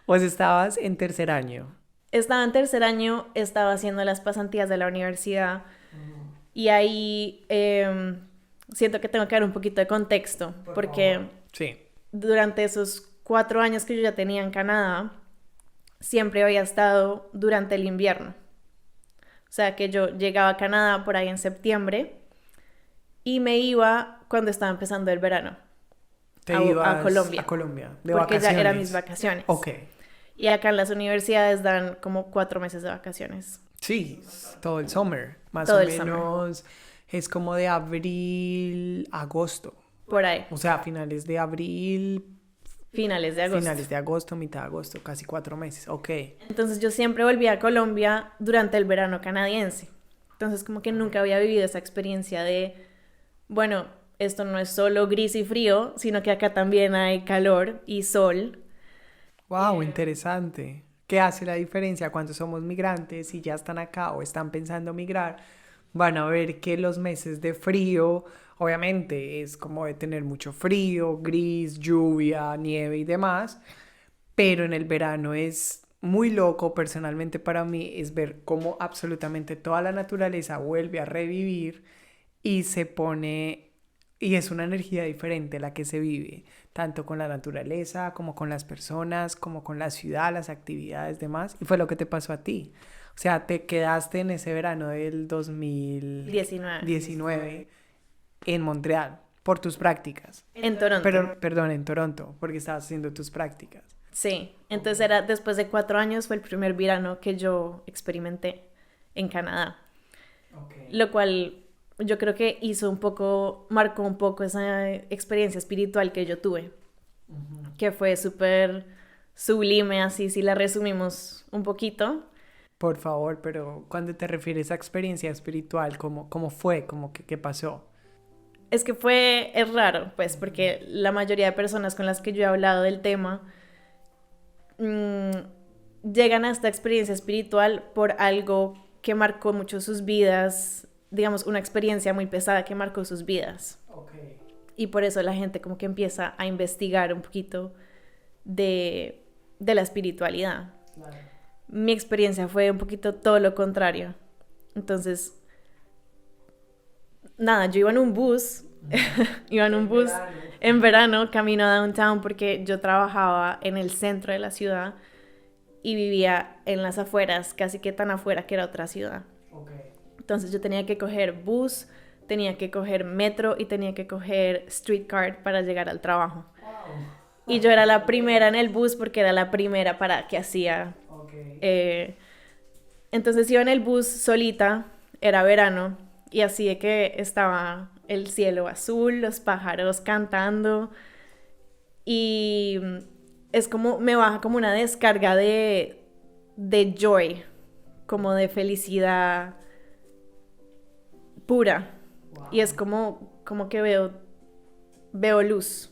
Pues estabas en tercer año. Estaba en tercer año, estaba haciendo las pasantías de la universidad y ahí siento que tengo que dar un poquito de contexto, porque sí. Durante esos 4 años que yo ya tenía en Canadá, siempre había estado durante el invierno. O sea, que yo llegaba a Canadá por ahí en septiembre y me iba cuando estaba empezando el verano. A Colombia. A Colombia, de porque vacaciones. Ya eran mis vacaciones. Ok. Y acá en las universidades dan como 4 meses de vacaciones. Sí, todo el summer. Más todo o menos es como de abril, agosto. Por ahí. O sea, finales de abril. Finales de agosto. Finales de agosto, mitad de agosto, casi 4 meses. Ok. Entonces yo siempre volvía a Colombia durante el verano canadiense. Entonces como que nunca había vivido esa experiencia de, bueno, esto no es solo gris y frío, sino que acá también hay calor y sol. Wow, interesante. ¿Qué hace la diferencia cuando somos migrantes y ya están acá o están pensando migrar? Van a ver que los meses de frío, obviamente es como de tener mucho frío, gris, lluvia, nieve y demás, pero en el verano es muy loco, personalmente para mí, es ver cómo absolutamente toda la naturaleza vuelve a revivir y se pone, y es una energía diferente la que se vive, tanto con la naturaleza, como con las personas, como con la ciudad, las actividades, demás, y fue lo que te pasó a ti. O sea, te quedaste en ese verano del 2019 en Montreal por tus prácticas. En Toronto. Perdón, en Toronto, porque estabas haciendo tus prácticas. Sí, entonces era después de 4 años, fue el primer verano que yo experimenté en Canadá. Okay. Lo cual yo creo que marcó un poco esa experiencia espiritual que yo tuve, que fue súper sublime, así si la resumimos un poquito. Por favor, pero cuando te refieres a experiencia espiritual, ¿cómo fue? ¿Qué pasó? Es que es raro, pues, porque la mayoría de personas con las que yo he hablado del tema llegan a esta experiencia espiritual por algo que marcó mucho sus vidas, digamos, una experiencia muy pesada que marcó sus vidas. Okay. Y por eso la gente como que empieza a investigar un poquito de la espiritualidad. Claro. Mi experiencia fue un poquito todo lo contrario. Entonces, nada, yo iba en un bus, en verano, camino a downtown porque yo trabajaba en el centro de la ciudad y vivía en las afueras, casi que tan afuera que era otra ciudad. Okay. Entonces yo tenía que coger bus, tenía que coger metro y tenía que coger streetcar para llegar al trabajo. Wow. Y yo era la primera en el bus porque era la primera para que hacía. Okay. Entonces iba en el bus solita, era verano, y así de que estaba el cielo azul, los pájaros cantando, y es como, me baja como una descarga de joy, como de felicidad pura. Wow. Y es como que veo luz,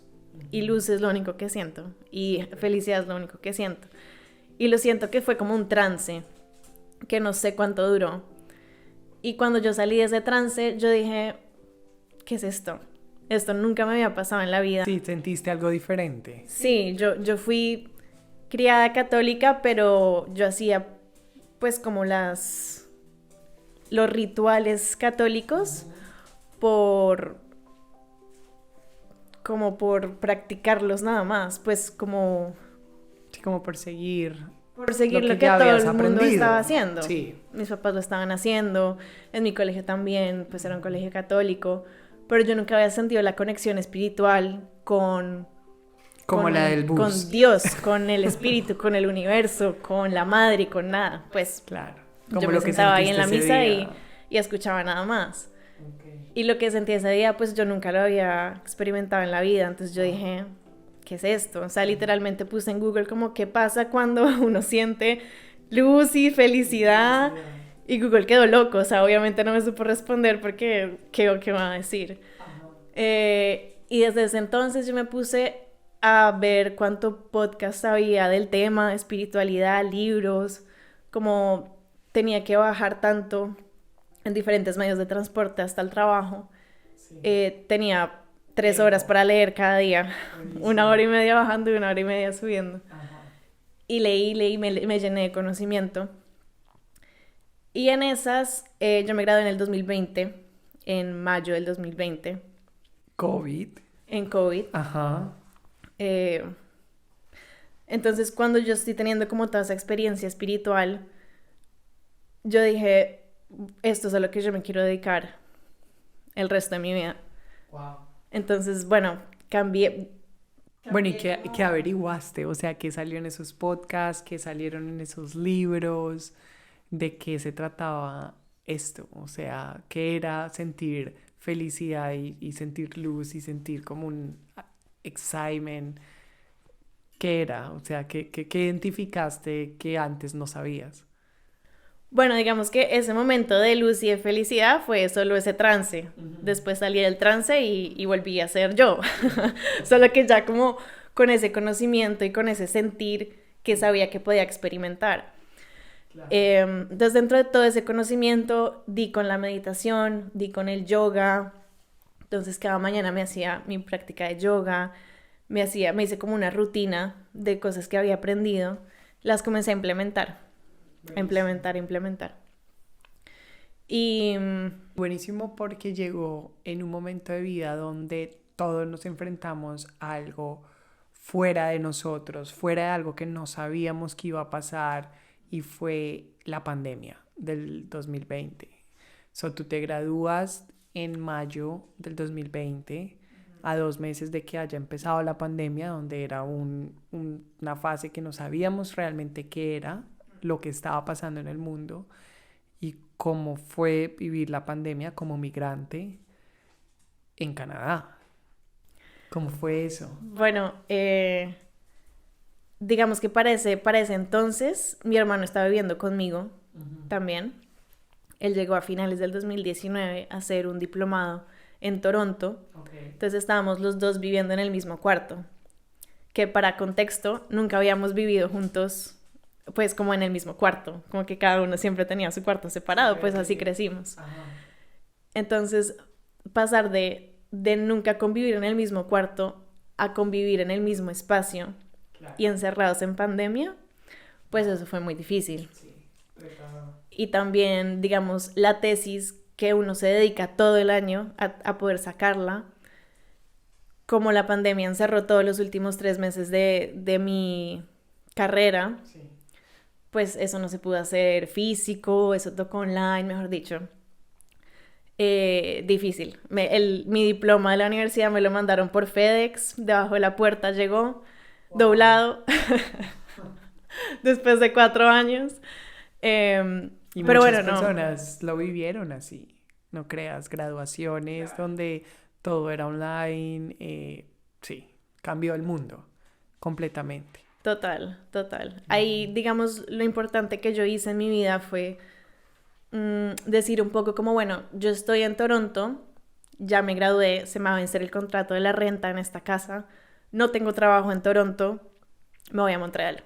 y luz es lo único que siento, y felicidad es lo único que siento. Y lo siento que fue como un trance, que no sé cuánto duró. Y cuando yo salí de ese trance, yo dije, ¿qué es esto? Esto nunca me había pasado en la vida. Sí, ¿sentiste algo diferente? Sí, yo fui criada católica, pero yo hacía pues como los rituales católicos por practicarlos nada más, pues como... Sí, como por seguir lo que todo el mundo estaba haciendo. Sí. Mis papás lo estaban haciendo, en mi colegio también, pues era un colegio católico, pero yo nunca había sentido la conexión espiritual con la del bus. Con Dios, con el espíritu, con el universo, con la madre, con nada. Pues claro. Como yo me sentaba ahí en la misa y escuchaba nada más. Okay. Y lo que sentí ese día, pues yo nunca lo había experimentado en la vida, entonces yo dije... ¿Qué es esto? O sea, literalmente puse en Google como ¿qué pasa cuando uno siente luz y felicidad? Y Google quedó loco, o sea, obviamente no me supo responder porque ¿qué va a decir? Y desde ese entonces yo me puse a ver cuánto podcast había del tema, espiritualidad, libros, como tenía que bajar tanto en diferentes medios de transporte hasta el trabajo. Sí. Tenía 3 horas para leer cada día, 1 hora y media bajando y 1 hora y media subiendo. Ajá. Y leí, me llené de conocimiento. Y en esas, yo me gradué en el 2020, en mayo del 2020, COVID. En COVID. Ajá. Entonces, cuando yo estoy teniendo como toda esa experiencia espiritual, yo dije, esto es a lo que yo me quiero dedicar el resto de mi vida. Wow. Entonces, bueno, cambié. Bueno, ¿y qué averiguaste? O sea, ¿qué salió en esos podcasts? ¿Qué salieron en esos libros? ¿De qué se trataba esto? O sea, ¿qué era sentir felicidad y sentir luz y sentir como un excitement? ¿Qué era? O sea, ¿qué identificaste que antes no sabías? Bueno, digamos que ese momento de luz y de felicidad fue solo ese trance. Después salí del trance y volví a ser yo. Solo que ya como con ese conocimiento y con ese sentir que sabía que podía experimentar. Claro. Entonces, dentro de todo ese conocimiento, di con la meditación, di con el yoga. Entonces, cada mañana me hacía mi práctica de yoga. Me hice como una rutina de cosas que había aprendido. Las comencé a implementar. Implementar. Y buenísimo, porque llegó en un momento de vida donde todos nos enfrentamos a algo fuera de nosotros, fuera de algo que no sabíamos que iba a pasar, y fue la pandemia del 2020. So, tú te gradúas en mayo del 2020, a 2 meses de que haya empezado la pandemia, donde era una fase que no sabíamos realmente qué era, lo que estaba pasando en el mundo, y cómo fue vivir la pandemia como migrante en Canadá. ¿Cómo fue eso? Bueno, digamos que para ese entonces mi hermano estaba viviendo conmigo también. Él llegó a finales del 2019 a hacer un diplomado en Toronto. Okay. Entonces estábamos los dos viviendo en el mismo cuarto, que para contexto nunca habíamos vivido juntos, pues como en el mismo cuarto, como que cada uno siempre tenía su cuarto separado, okay, pues así crecimos. Ajá. Entonces, pasar de nunca convivir en el mismo cuarto a convivir en el mismo espacio, claro, y encerrados en pandemia, pues eso fue muy difícil. Sí, y también, digamos, la tesis que uno se dedica todo el año a poder sacarla, como la pandemia encerró todos los últimos 3 meses de mi carrera, sí, pues eso no se pudo hacer físico, eso tocó online, mejor dicho. Difícil. Mi diploma de la universidad me lo mandaron por FedEx, debajo de la puerta llegó, wow, doblado, después de 4 años. Y pero muchas personas lo vivieron así, no creas, graduaciones, claro, donde todo era online, sí, cambió el mundo completamente. Total. Ahí, digamos, lo importante que yo hice en mi vida fue decir un poco como, bueno, yo estoy en Toronto, ya me gradué, se me va a vencer el contrato de la renta en esta casa, no tengo trabajo en Toronto, me voy a Montreal,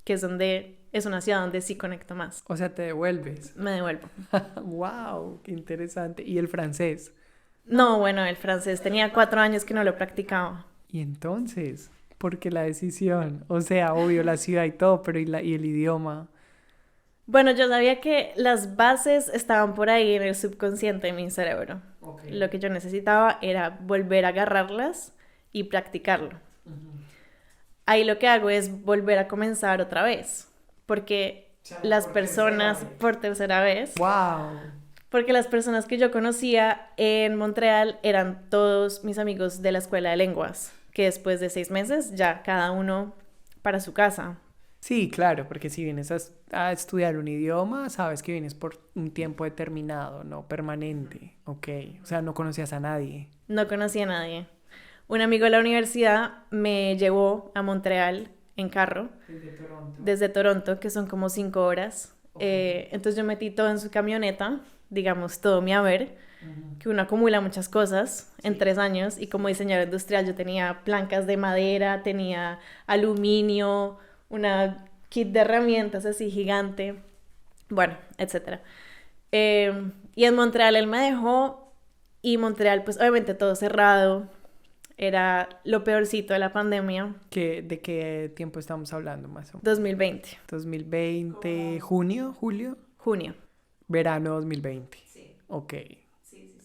que es una ciudad donde sí conecto más. O sea, ¿te devuelves? Me devuelvo. ¡Wow! ¡Qué interesante! ¿Y el francés? No, bueno, el francés tenía 4 años que no lo practicaba. ¿Y entonces? ¿Por qué la decisión? O sea, obvio la ciudad y todo, pero ¿y el idioma? Bueno, yo sabía que las bases estaban por ahí en el subconsciente de mi cerebro. Okay. Lo que yo necesitaba era volver a agarrarlas y practicarlo. Uh-huh. Ahí lo que hago es volver a comenzar otra vez, porque las personas, por tercera vez, ¡wow! Porque las personas que yo conocía en Montreal eran todos mis amigos de la escuela de lenguas, que después de 6 meses ya cada uno para su casa. Sí, claro, porque si vienes a estudiar un idioma, sabes que vienes por un tiempo determinado, no permanente, ok. O sea, no conocías a nadie. No conocía a nadie. Un amigo de la universidad me llevó a Montreal en carro. Desde Toronto, que son como 5 horas. Okay. Entonces yo metí todo en su camioneta, digamos, todo mi haber, que uno acumula muchas cosas en 3 años, y como diseñador industrial yo tenía plancas de madera, tenía aluminio, una kit de herramientas así gigante, bueno, etc. Y en Montreal él me dejó, y Montreal pues obviamente todo cerrado, era lo peorcito de la pandemia. ¿De qué tiempo estamos hablando más o menos? 2020. 2020, ¿junio? ¿Julio? Junio. Verano 2020. Sí. Ok. Sí.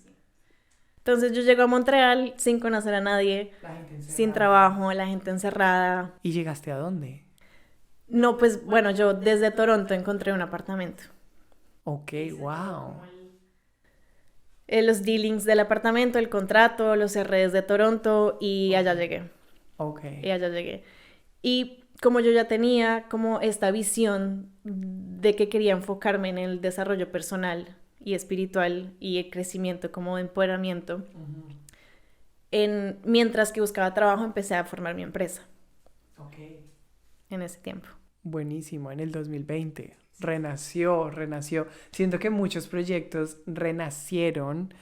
Entonces yo llego a Montreal sin conocer a nadie, sin trabajo, la gente encerrada. ¿Y llegaste a dónde? No, pues bueno, yo desde Toronto encontré un apartamento. Ok, wow. Los dealings del apartamento, el contrato, los cerré desde Toronto y allá llegué. Ok. Y allá llegué. Y como yo ya tenía como esta visión de que quería enfocarme en el desarrollo personal y espiritual y el crecimiento como de empoderamiento, mientras que buscaba trabajo empecé a formar mi empresa. Ok. En ese tiempo. Buenísimo, en el 2020. Renació. Siento que muchos proyectos renacieron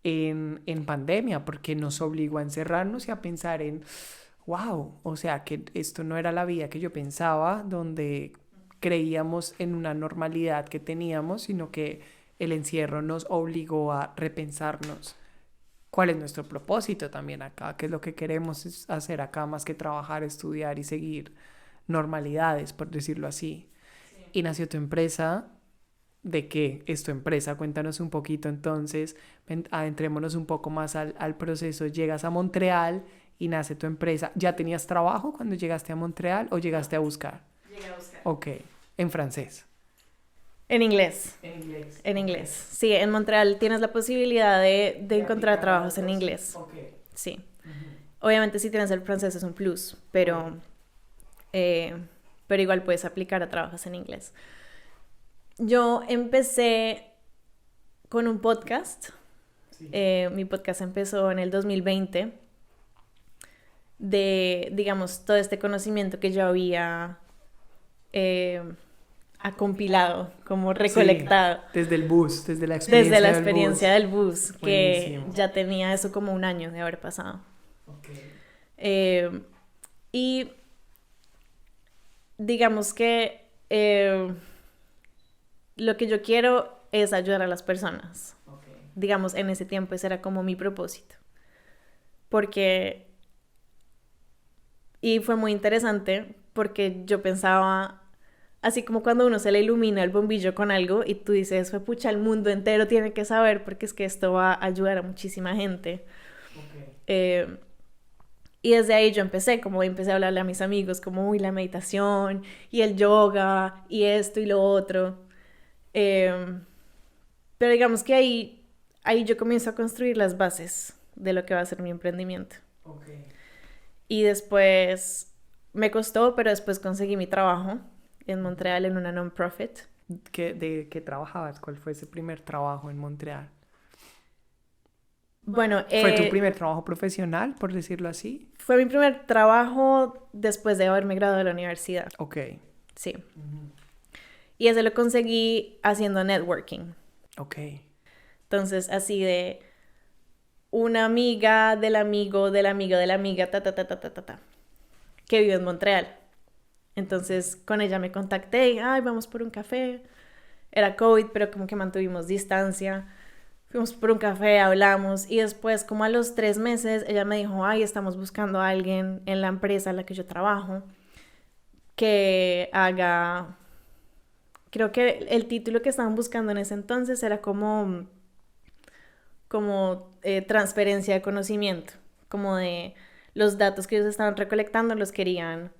en pandemia porque nos obligó a encerrarnos y a pensar en, wow, o sea, que esto no era la vida que yo pensaba, donde creíamos en una normalidad que teníamos, sino que el encierro nos obligó a repensarnos cuál es nuestro propósito también acá, qué es lo que queremos hacer acá más que trabajar, estudiar y seguir normalidades, por decirlo así. Y nació tu empresa. ¿De qué es tu empresa? Cuéntanos un poquito entonces, adentrémonos un poco más al proceso. Llegas a Montreal y nace tu empresa. ¿Ya tenías trabajo cuando llegaste a Montreal o llegaste a buscar? Llegué a buscar. Ok, en francés. En inglés. En inglés. Sí, en Montreal tienes la posibilidad de encontrar trabajos en inglés. Sí. Obviamente si tienes el francés es un plus, pero igual puedes aplicar a trabajos en inglés. Yo empecé con un podcast. Mi podcast empezó en el 2020 de, digamos, todo este conocimiento que yo había compilado, como recolectado. Sí, desde el bus, desde la experiencia desde la experiencia del bus, que Buenísimo. ya tenía eso como un año de haber pasado. Y digamos que lo que yo quiero es ayudar a las personas. Digamos, en ese tiempo ese era como mi propósito. Y fue muy interesante porque yo pensaba, así como cuando uno se le ilumina el bombillo con algo y tú dices, fue pucha, el mundo entero tiene que saber porque es que esto va a ayudar a muchísima gente. Y desde ahí yo empecé a hablarle a mis amigos como, uy, la meditación y el yoga y esto y lo otro. Pero digamos que ahí yo comienzo a construir las bases de lo que va a ser mi emprendimiento. Y después me costó, pero después conseguí mi trabajo en Montreal en una non-profit. ¿De qué trabajabas? ¿Cuál fue ese primer trabajo en Montreal? Bueno, ¿Fue tu primer trabajo profesional, por decirlo así? Fue mi primer trabajo después de haberme graduado de la universidad. Ok. Sí. Y ese lo conseguí haciendo networking. Ok. Entonces, así de una amiga del amigo de la amiga de la amiga, que vive en Montreal. Entonces, con ella me contacté y, ay, vamos por un café. Era COVID, pero como que mantuvimos distancia. Fuimos por un café, hablamos y después, como a los 3 meses, ella me dijo, ay, estamos buscando a alguien en la empresa en la que yo trabajo que haga... Creo que el título que estaban buscando en ese entonces era como transferencia de conocimiento, como de los datos que ellos estaban recolectando los querían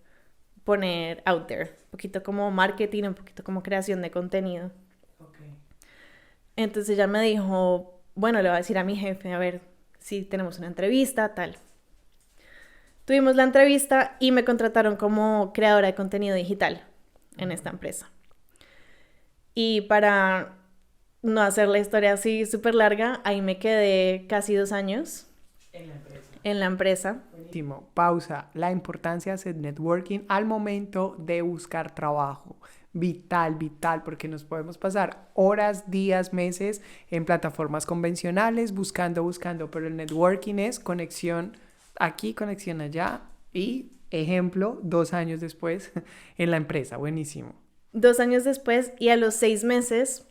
poner out there, un poquito como marketing, un poquito como creación de contenido. Entonces ella me dijo, bueno, le voy a decir a mi jefe, a ver si tenemos una entrevista, tal. Tuvimos la entrevista y me contrataron como creadora de contenido digital en esta empresa. Y para no hacer la historia así súper larga, ahí me quedé casi 2 años en la empresa. Último, pausa. La importancia de hacer networking al momento de buscar trabajo. Vital, porque nos podemos pasar horas, días, meses en plataformas convencionales buscando, pero el networking es conexión aquí, conexión allá y, ejemplo, 2 años después en la empresa. Buenísimo. 2 años después y a los 6 meses,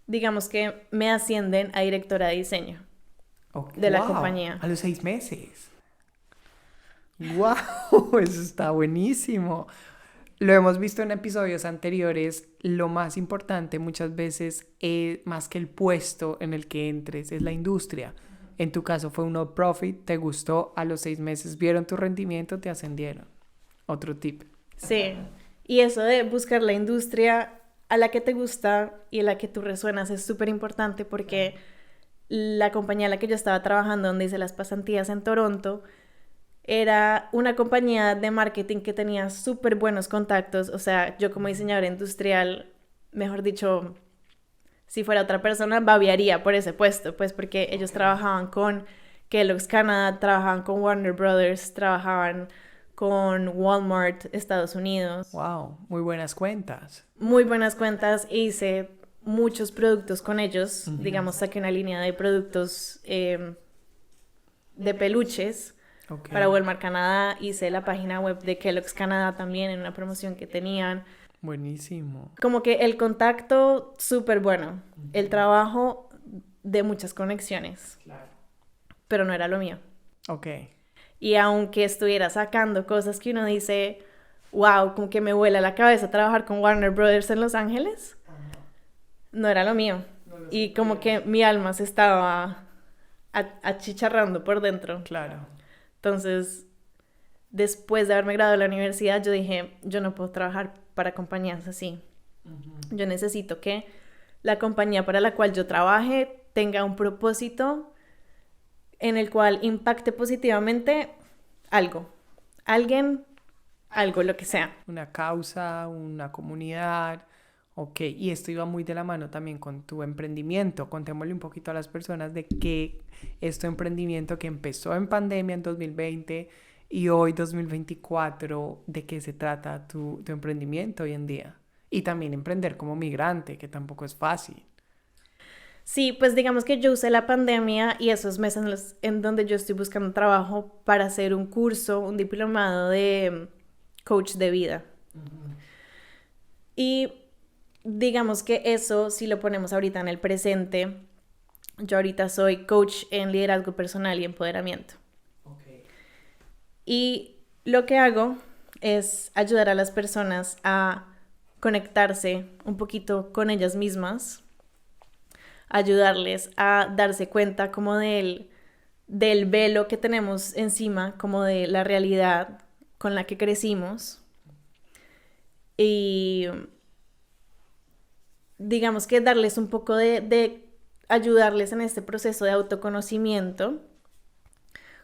digamos que me ascienden a directora de diseño de la compañía. A los 6 meses. ¡Wow! Eso está buenísimo. Lo hemos visto en episodios anteriores, lo más importante muchas veces, más que el puesto en el que entres, es la industria. En tu caso fue un non-profit, te gustó, a los 6 meses vieron tu rendimiento, te ascendieron. Otro tip. Sí, y eso de buscar la industria a la que te gusta y a la que tú resuenas es súper importante porque la compañía en la que yo estaba trabajando, donde hice las pasantías en Toronto, era una compañía de marketing que tenía súper buenos contactos. O sea, yo como diseñadora industrial, mejor dicho, si fuera otra persona, babearía por ese puesto, pues porque ellos trabajaban con Kellogg's Canada, trabajaban con Warner Brothers, trabajaban con Walmart, Estados Unidos. Wow, muy buenas cuentas. Muy buenas cuentas, hice muchos productos con ellos. Digamos, saqué una línea de productos de peluches para Walmart Canadá. Hice la página web de Kellogg's Canada también en una promoción que tenían. Buenísimo. Como que el contacto súper bueno, el trabajo de muchas conexiones, pero no era lo mío. Ok. Y aunque estuviera sacando cosas que uno dice, wow, como que me vuela la cabeza trabajar con Warner Brothers en Los Ángeles, no era lo mío. Y como que mi alma se estaba achicharrando por dentro. Claro. Entonces, después de haberme graduado de la universidad, yo dije, yo no puedo trabajar para compañías así. Yo necesito que la compañía para la cual yo trabaje tenga un propósito en el cual impacte positivamente algo, alguien, algo, lo que sea. Una causa, una comunidad. Ok, y esto iba muy de la mano también con tu emprendimiento. Contémosle un poquito a las personas de qué es tu emprendimiento que empezó en pandemia en 2020 y hoy 2024, ¿de qué se trata tu emprendimiento hoy en día? Y también emprender como migrante, que tampoco es fácil. Sí, pues digamos que yo usé la pandemia y esos meses en donde yo estoy buscando trabajo para hacer un curso, un diplomado de coach de vida. Y digamos que eso, si lo ponemos ahorita en el presente, yo ahorita soy coach en liderazgo personal y empoderamiento. Y lo que hago es ayudar a las personas a conectarse un poquito con ellas mismas, ayudarles a darse cuenta como del velo que tenemos encima, como de la realidad con la que crecimos. Y digamos que darles un poco de ayudarles en este proceso de autoconocimiento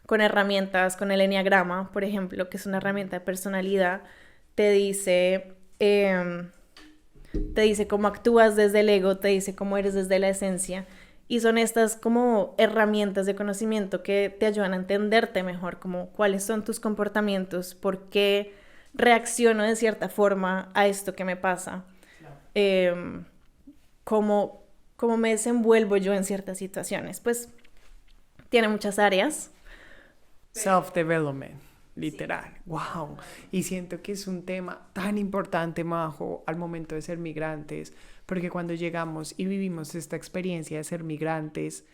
con herramientas, con el Enneagrama, por ejemplo, que es una herramienta de personalidad, te dice cómo actúas desde el ego, te dice cómo eres desde la esencia, y son estas como herramientas de conocimiento que te ayudan a entenderte mejor, como cuáles son tus comportamientos, por qué reacciono de cierta forma a esto que me pasa, cómo me desenvuelvo yo en ciertas situaciones. Pues tiene muchas áreas. Self-development, literal. Wow. Y siento que es un tema tan importante, Majo, al momento de ser migrantes, porque cuando llegamos y vivimos esta experiencia de ser migrantes,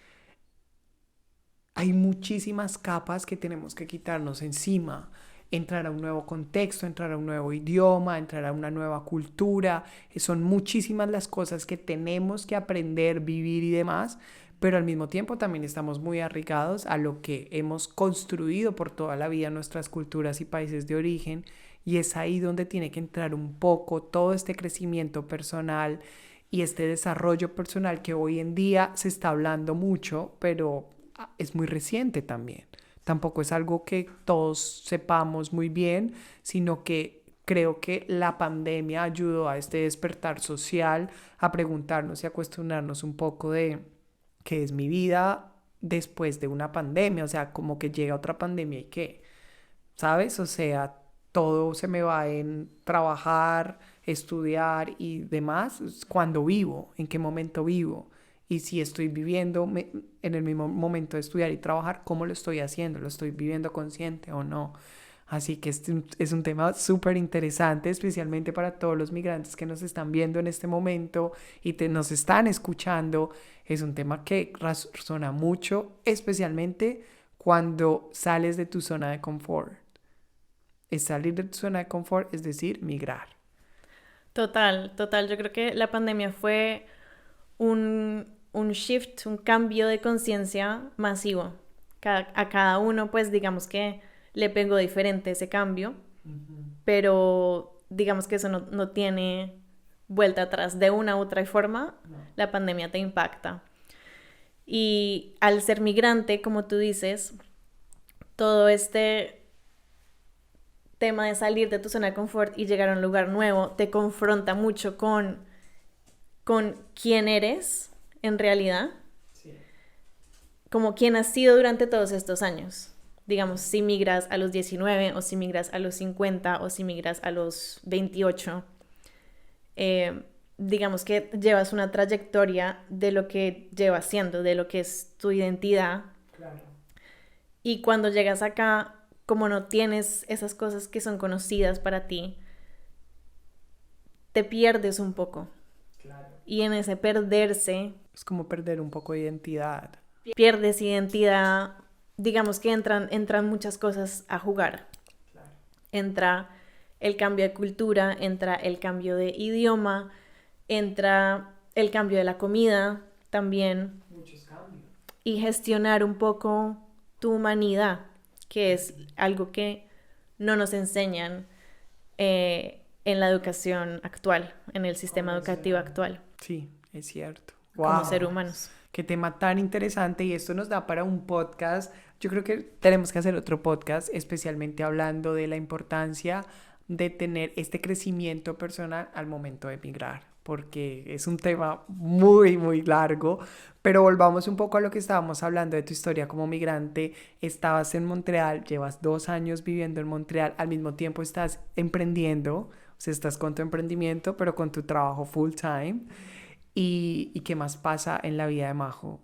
hay muchísimas capas que tenemos que quitarnos encima. Entrar a un nuevo contexto, entrar a un nuevo idioma, entrar a una nueva cultura. Son muchísimas las cosas que tenemos que aprender, vivir y demás, pero al mismo tiempo también estamos muy arraigados a lo que hemos construido por toda la vida, nuestras culturas y países de origen, y es ahí donde tiene que entrar un poco todo este crecimiento personal y este desarrollo personal que hoy en día se está hablando mucho, pero es muy reciente también. Tampoco es algo que todos sepamos muy bien, sino que creo que la pandemia ayudó a este despertar social, a preguntarnos y a cuestionarnos un poco de qué es mi vida después de una pandemia. O sea, como que llega otra pandemia y qué, ¿sabes? O sea, todo se me va en trabajar, estudiar y demás. ¿Cuándo vivo? ¿En qué momento vivo? Y si estoy viviendo en el mismo momento de estudiar y trabajar, ¿cómo lo estoy haciendo? ¿Lo estoy viviendo consciente o no? Así que es un tema súper interesante, especialmente para todos los migrantes que nos están viendo en este momento y nos están escuchando. Es un tema que resuena mucho, especialmente cuando sales de tu zona de confort. Es salir de tu zona de confort, es decir, migrar. Total. Yo creo que la pandemia fue un un shift, un cambio de conciencia masivo. A cada uno, pues digamos que le pegó diferente ese cambio, pero digamos que eso no tiene vuelta atrás. De una u otra forma, la pandemia te impacta. Y al ser migrante, como tú dices, todo este tema de salir de tu zona de confort y llegar a un lugar nuevo te confronta mucho con quién eres en realidad, como quién has sido durante todos estos años. Digamos, si migras a los 19 o si migras a los 50 o si migras a los 28, digamos que llevas una trayectoria de lo que llevas siendo, de lo que es tu identidad. Claro. Y cuando llegas acá, como no tienes esas cosas que son conocidas para ti, te pierdes un poco. Claro. Y en ese perderse... Es como perder un poco de identidad. Pierdes identidad, digamos que entran muchas cosas a jugar. Claro. Entra el cambio de cultura, entra el cambio de idioma, entra el cambio de la comida también. Muchos cambios. Y gestionar un poco tu humanidad, que es algo que no nos enseñan en la educación actual, en el sistema educativo actual. Sí, es cierto. Como seres humanos. Qué tema tan interesante, y esto nos da para un podcast. Yo creo que tenemos que hacer otro podcast especialmente hablando de la importancia de tener este crecimiento personal al momento de emigrar, porque es un tema muy, muy largo. Pero volvamos un poco a lo que estábamos hablando de tu historia como migrante. Estabas en Montreal, llevas 2 años viviendo en Montreal, al mismo tiempo estás emprendiendo, o sea, estás con tu emprendimiento, pero con tu trabajo full time. ¿Y qué más pasa en la vida de Majo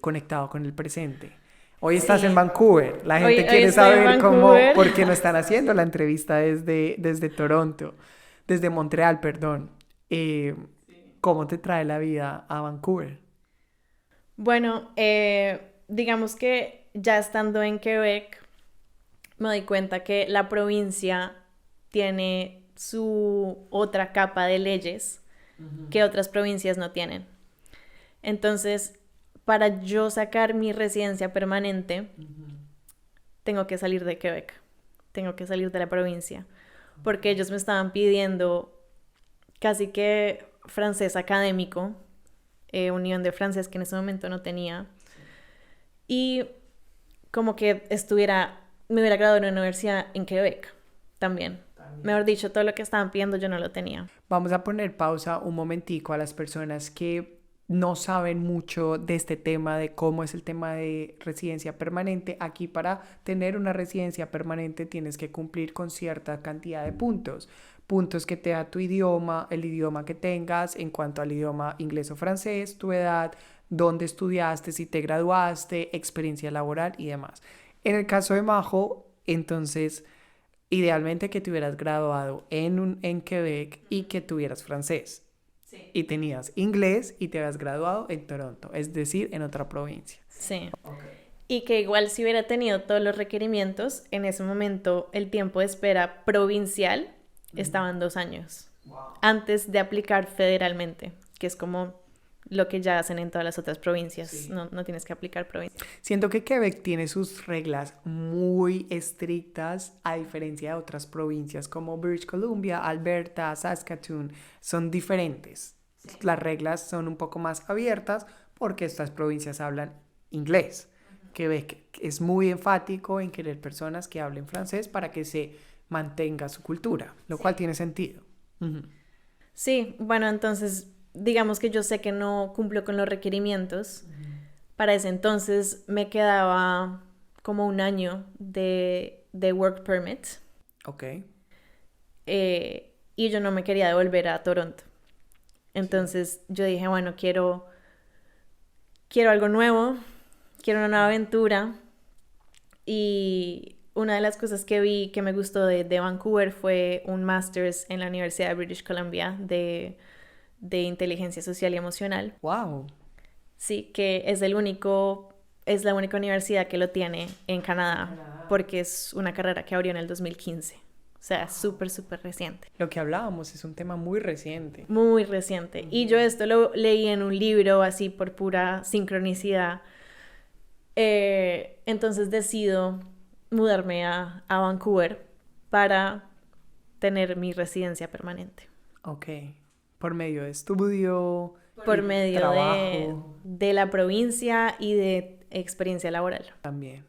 conectado con el presente? Hoy estás en Vancouver. La gente quiere saber por qué no están haciendo la entrevista desde Toronto, desde Montreal, perdón. ¿Cómo te trae la vida a Vancouver? Bueno, digamos que ya estando en Quebec, me doy cuenta que la provincia tiene su otra capa de leyes que otras provincias no tienen. Entonces, para yo sacar mi residencia permanente, tengo que salir de Quebec, tengo que salir de la provincia, porque ellos me estaban pidiendo casi que francés académico, un nivel de francés que en ese momento no tenía, y como que me hubiera graduado en una universidad en Quebec también. Mejor dicho, todo lo que estaban pidiendo yo no lo tenía. Vamos a poner pausa un momentico a las personas que no saben mucho de este tema, de cómo es el tema de residencia permanente. Aquí, para tener una residencia permanente tienes que cumplir con cierta cantidad de puntos que te da tu idioma, el idioma que tengas en cuanto al idioma inglés o francés, tu edad, dónde estudiaste, si te graduaste, experiencia laboral y demás. En el caso de Majo, entonces, idealmente que te hubieras graduado en Quebec y que tuvieras francés. Sí. Y tenías inglés y te habías graduado en Toronto, es decir, en otra provincia. Sí. Okay. Y que igual si hubiera tenido todos los requerimientos, en ese momento el tiempo de espera provincial estaba en 2 años. Wow. Antes de aplicar federalmente, que es como lo que ya hacen en todas las otras provincias. Sí. No tienes que aplicar provincia. Siento que Quebec tiene sus reglas muy estrictas, a diferencia de otras provincias como British Columbia, Alberta, Saskatoon. Son diferentes. Sí. Las reglas son un poco más abiertas porque estas provincias hablan inglés. Quebec es muy enfático en querer personas que hablen francés para que se mantenga su cultura, lo cual tiene sentido. Uh-huh. Sí, bueno, entonces digamos que yo sé que no cumplo con los requerimientos. Para ese entonces me quedaba como 1 año de work permit. Ok. Y yo no me quería devolver a Toronto. Entonces yo dije, bueno, quiero algo nuevo, quiero una nueva aventura. Y una de las cosas que vi que me gustó de Vancouver fue un Masters en la Universidad de British Columbia de inteligencia social y emocional. ¡Wow! Sí, que es la única universidad que lo tiene en Canadá, porque es una carrera que abrió en el 2015. O sea, súper, súper reciente. Lo que hablábamos es un tema muy reciente. Muy reciente. Y yo esto lo leí en un libro así por pura sincronicidad. Entonces decido mudarme a Vancouver para tener mi residencia permanente. Ok. Por medio de estudio, por medio trabajo. De la provincia y de experiencia laboral. También.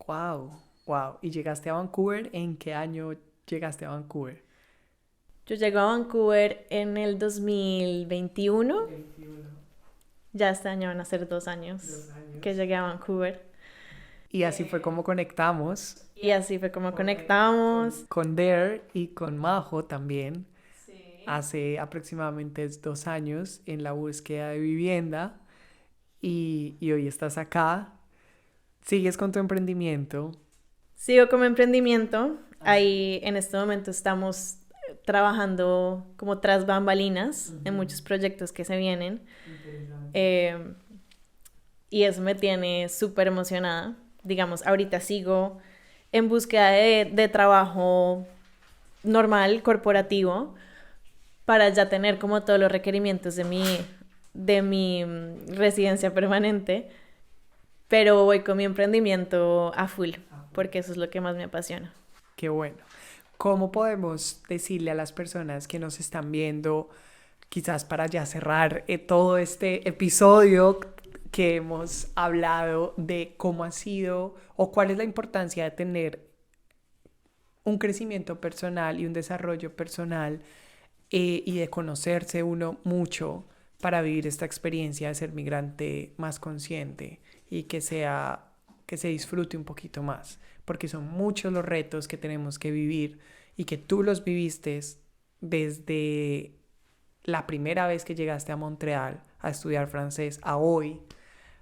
Wow, wow. ¿Y llegaste a Vancouver? ¿En qué año llegaste a Vancouver? Yo llegué a Vancouver en el 2021. Ya este año van a ser 2 años que llegué a Vancouver. Y así fue como conectamos. Con Dare y con Majo también. Sí. Hace aproximadamente 2 años en la búsqueda de vivienda. Y hoy estás acá. ¿Sigues con tu emprendimiento? Sigo con mi emprendimiento. Ahí en este momento estamos trabajando como tras bambalinas en muchos proyectos que se vienen. Y eso me tiene súper emocionada. Digamos, ahorita sigo en búsqueda de trabajo normal, corporativo, para ya tener como todos los requerimientos de mi residencia permanente, pero voy con mi emprendimiento a full, porque eso es lo que más me apasiona. Qué bueno. ¿Cómo podemos decirle a las personas que nos están viendo, quizás para ya cerrar todo este episodio, que hemos hablado de cómo ha sido o cuál es la importancia de tener un crecimiento personal y un desarrollo personal y de conocerse uno mucho para vivir esta experiencia de ser migrante más consciente y que se disfrute un poquito más, porque son muchos los retos que tenemos que vivir y que tú los viviste desde la primera vez que llegaste a Montreal a estudiar francés a hoy.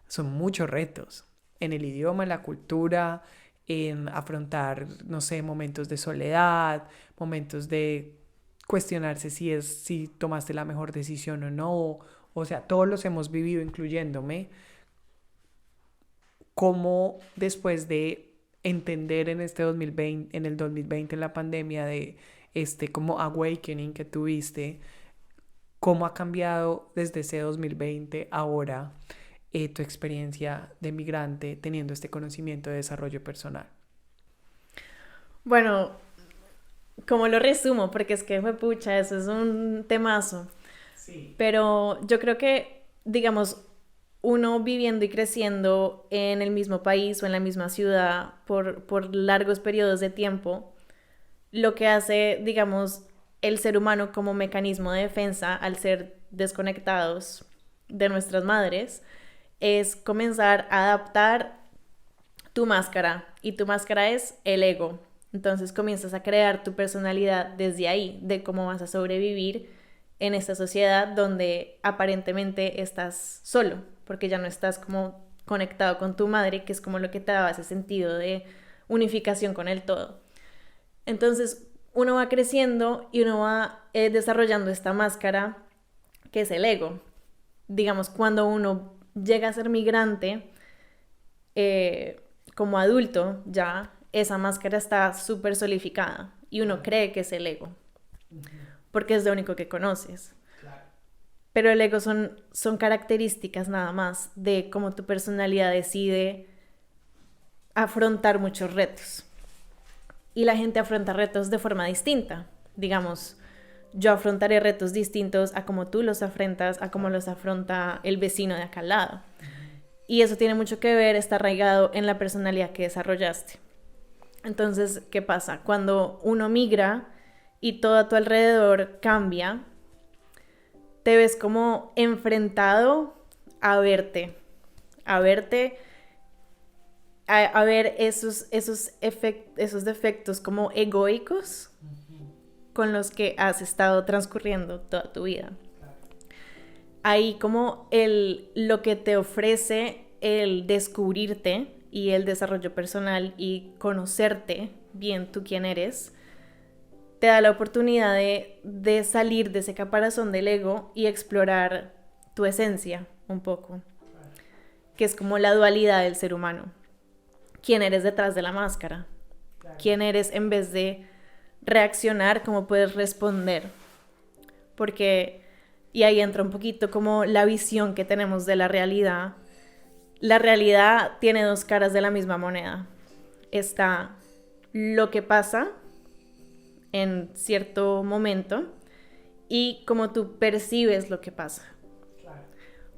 Son muchos retos en el idioma, en la cultura, en afrontar, no sé, momentos de soledad, momentos de cuestionarse si tomaste la mejor decisión o no. O sea, todos los hemos vivido, incluyéndome. Cómo después de entender en el 2020, en la pandemia, de como awakening que tuviste, cómo ha cambiado desde ese 2020 ahora tu experiencia de migrante teniendo este conocimiento de desarrollo personal. Bueno, ¿cómo lo resumo? Porque es que, pucha, eso es un temazo. Sí. Pero yo creo que, digamos, uno viviendo y creciendo en el mismo país o en la misma ciudad por largos periodos de tiempo, lo que hace, digamos, el ser humano como mecanismo de defensa al ser desconectados de nuestras madres es comenzar a adaptar tu máscara, y tu máscara es el ego. Entonces comienzas a crear tu personalidad desde ahí, de cómo vas a sobrevivir en esta sociedad donde aparentemente estás solo, porque ya no estás como conectado con tu madre, que es como lo que te daba ese sentido de unificación con el todo. Entonces uno va creciendo y uno va desarrollando esta máscara que es el ego. Digamos, cuando uno llega a ser migrante, como adulto ya, esa máscara está súper solidificada y uno cree que es el ego, porque es lo único que conoces. Claro. Pero el ego son características nada más de cómo tu personalidad decide afrontar muchos retos. Y la gente afronta retos de forma distinta. Digamos, yo afrontaré retos distintos a cómo tú los afrontas, a cómo los afronta el vecino de acá al lado. Y eso tiene mucho que ver, está arraigado en la personalidad que desarrollaste. Entonces, ¿qué pasa? Cuando uno migra y todo a tu alrededor cambia, te ves como enfrentado a verte, a ver esos defectos como egoicos con los que has estado transcurriendo toda tu vida. Ahí como lo que te ofrece el descubrirte y el desarrollo personal y conocerte bien tú quién eres, te da la oportunidad de salir de ese caparazón del ego y explorar tu esencia un poco, que es como la dualidad del ser humano. ¿Quién eres detrás de la máscara? ¿Quién eres en vez de reaccionar, cómo puedes responder. Porque, y ahí entra un poquito como la visión que tenemos de la realidad. La realidad tiene dos caras de la misma moneda. Está lo que pasa en cierto momento y cómo tú percibes lo que pasa.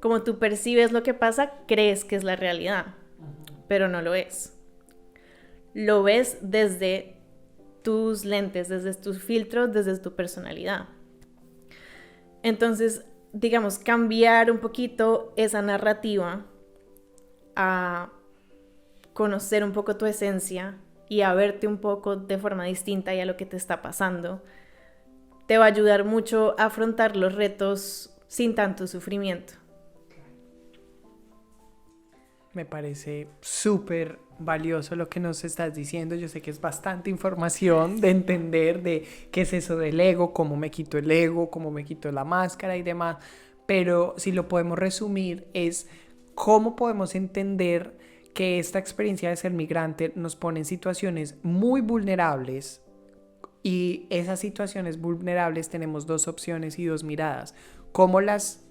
Como tú percibes lo que pasa, crees que es la realidad, pero no lo es. Lo ves desde tus lentes, desde tus filtros, desde tu personalidad. Entonces, digamos, cambiar un poquito esa narrativa a conocer un poco tu esencia y a verte un poco de forma distinta y a lo que te está pasando, te va a ayudar mucho a afrontar los retos sin tanto sufrimiento. Me parece súper valioso lo que nos estás diciendo. Yo sé que es bastante información de entender de qué es eso del ego, cómo me quito el ego, cómo me quito la máscara y demás. Pero si lo podemos resumir es cómo podemos entender que esta experiencia de ser migrante nos pone en situaciones muy vulnerables y esas situaciones vulnerables tenemos dos opciones y dos miradas. ¿Cómo las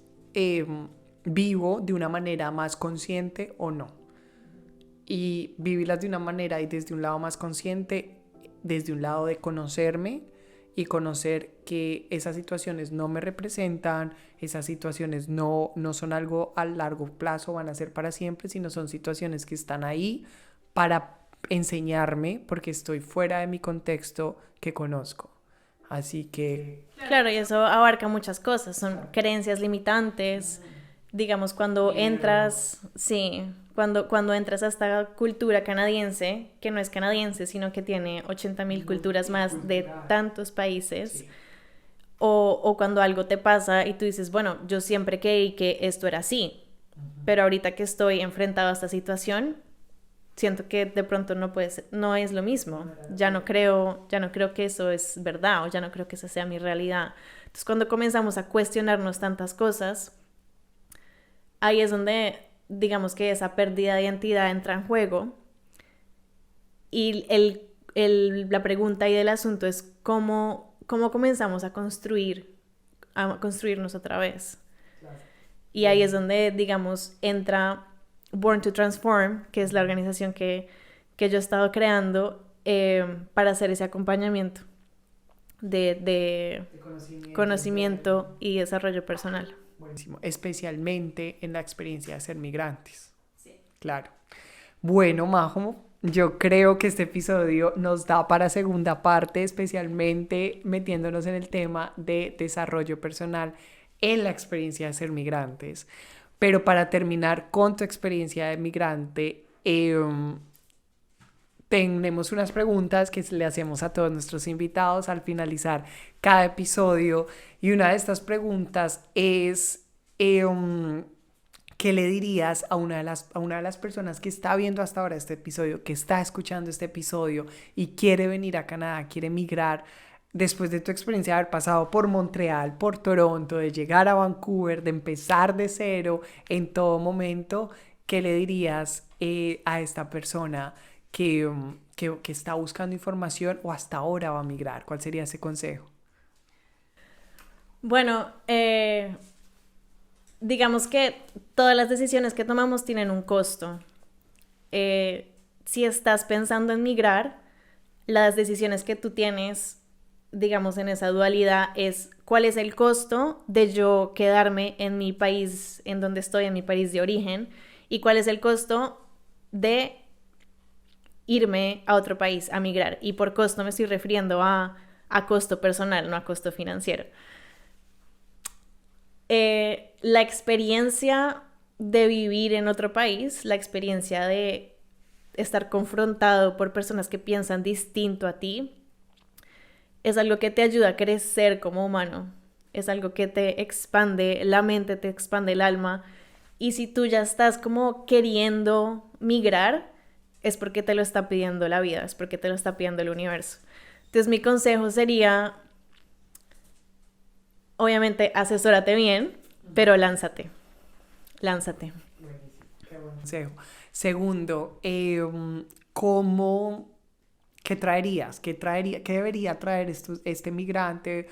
vivo de una manera más consciente o no? Y vivirlas de una manera y desde un lado más consciente, desde un lado de conocerme y conocer que esas situaciones no me representan, esas situaciones no son algo a largo plazo, van a ser para siempre, sino son situaciones que están ahí para enseñarme porque estoy fuera de mi contexto que conozco. Así que... Claro, y eso abarca muchas cosas, son creencias limitantes, digamos, cuando entras, sí, cuando entras a esta cultura canadiense, que no es canadiense, sino que tiene 80,000 culturas más de tantos países, o cuando algo te pasa y tú dices, bueno, yo siempre creí que esto era así, pero ahorita que estoy enfrentado a esta situación, siento que de pronto no es lo mismo, ya no creo que eso es verdad, o ya no creo que esa sea mi realidad. Entonces, cuando comenzamos a cuestionarnos tantas cosas, ahí es donde, digamos que esa pérdida de identidad entra en juego y la pregunta ahí del asunto es cómo comenzamos a construirnos otra vez. Claro. Y ahí es donde, digamos, entra Born to Transform, que es la organización que yo he estado creando para hacer ese acompañamiento de conocimiento y desarrollo personal. Buenísimo, especialmente en la experiencia de ser migrantes. Sí. Claro. Bueno, Majo, yo creo que este episodio nos da para segunda parte, especialmente metiéndonos en el tema de desarrollo personal en la experiencia de ser migrantes. Pero para terminar con tu experiencia de migrante, tenemos unas preguntas que le hacemos a todos nuestros invitados al finalizar cada episodio y una de estas preguntas es ¿qué le dirías a una de las personas que está viendo hasta ahora este episodio, que está escuchando este episodio y quiere venir a Canadá, quiere migrar después de tu experiencia de haber pasado por Montreal, por Toronto, de llegar a Vancouver, de empezar de cero en todo momento? ¿Qué le dirías a esta persona que está buscando información o hasta ahora va a migrar? ¿Cuál sería ese consejo? Bueno, digamos que todas las decisiones que tomamos tienen un costo. Si estás pensando en migrar, las decisiones que tú tienes, digamos, en esa dualidad es cuál es el costo de yo quedarme en mi país, en donde estoy, en mi país de origen, y cuál es el costo de irme a otro país, a migrar. Y por costo me estoy refiriendo a costo personal, no a costo financiero. La experiencia de vivir en otro país, la experiencia de estar confrontado por personas que piensan distinto a ti, es algo que te ayuda a crecer como humano, es algo que te expande la mente, te expande el alma, y si tú ya estás como queriendo migrar, es porque te lo está pidiendo la vida, es porque te lo está pidiendo el universo. Entonces mi consejo sería, obviamente, asesórate bien, pero lánzate. Buenísimo, qué buen consejo. Segundo, ¿qué traerías? ¿Qué debería traer este migrante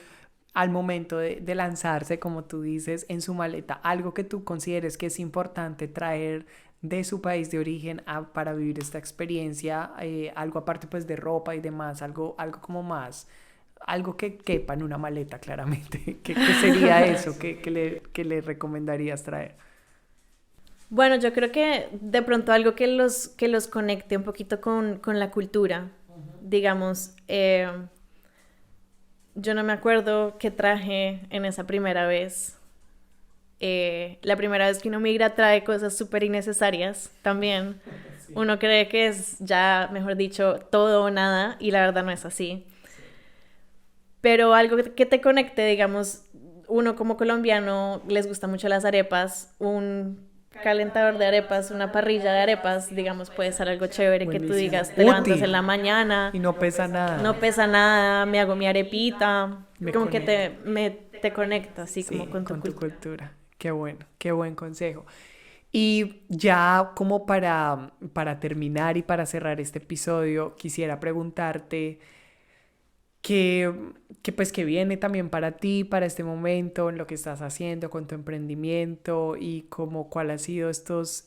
al momento de lanzarse, como tú dices, en su maleta? Algo que tú consideres que es importante traer de su país de origen para vivir esta experiencia, algo aparte pues de ropa y demás, algo como más, algo que quepa en una maleta claramente. ¿Qué sería eso? ¿Qué le recomendarías traer? Bueno, yo creo que de pronto algo que los conecte un poquito con la cultura. Digamos, yo no me acuerdo qué traje en esa primera vez. La primera vez que uno migra trae cosas súper innecesarias también. Sí. Uno cree que es ya, mejor dicho, todo o nada, y la verdad no es así. Sí. Pero algo que te conecte, digamos, uno como colombiano les gusta mucho las arepas, un calentador de arepas, una parrilla de arepas, digamos, puede ser algo chévere. Buenísimo. Que tú digas, te levantas en la mañana. Y no pesa nada. No pesa nada, me hago mi arepita. Como que te conecta así, sí, como con tu cultura. Qué bueno, qué buen consejo. Y ya como para terminar y para cerrar este episodio, quisiera preguntarte que viene también para ti, para este momento, en lo que estás haciendo con tu emprendimiento, y como cuál ha sido estos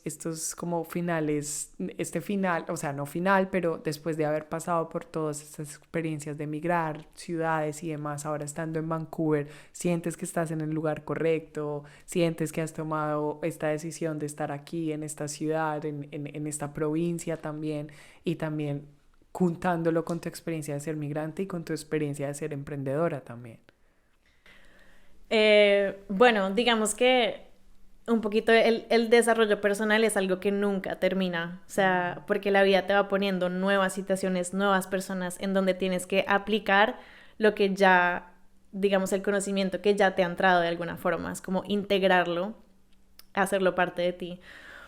como finales, este final, o sea, no final, pero después de haber pasado por todas estas experiencias de emigrar, ciudades y demás, ahora estando en Vancouver, ¿sientes que estás en el lugar correcto? ¿Sientes que has tomado esta decisión de estar aquí en esta ciudad, en esta provincia también, y también juntándolo con tu experiencia de ser migrante y con tu experiencia de ser emprendedora también? Bueno, digamos que un poquito el desarrollo personal es algo que nunca termina, o sea, porque la vida te va poniendo nuevas situaciones, nuevas personas en donde tienes que aplicar lo que ya, digamos, el conocimiento que ya te ha entrado de alguna forma, es como integrarlo, hacerlo parte de ti.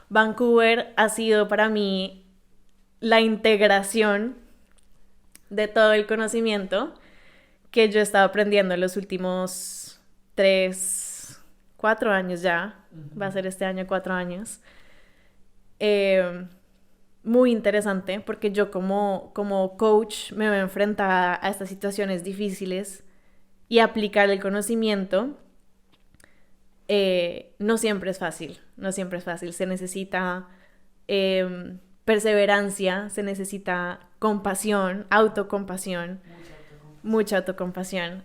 Vancouver ha sido para mí la integración de todo el conocimiento que yo he estado aprendiendo en los últimos 4 años ya. Va a ser este año 4 años. Muy interesante, porque yo como coach me veo enfrentada a estas situaciones difíciles, y aplicar el conocimiento no siempre es fácil. Se necesita perseverancia, se necesita compasión, autocompasión, mucha autocompasión.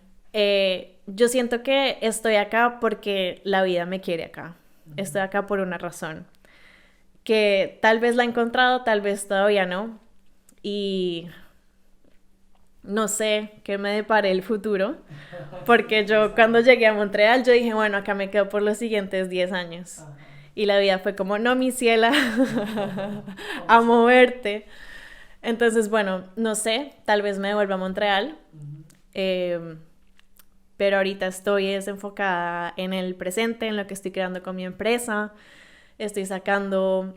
Yo siento que estoy acá porque la vida me quiere acá. Estoy acá por una razón, que tal vez la he encontrado, tal vez todavía no, y no sé qué me depare el futuro, porque yo cuando llegué a Montreal yo dije, bueno, acá me quedo por los siguientes 10 años. Y la vida fue como, no, mi ciela, a moverte. Entonces, bueno, no sé, tal vez me devuelva a Montreal. Pero ahorita estoy desenfocada en el presente, en lo que estoy creando con mi empresa. Estoy sacando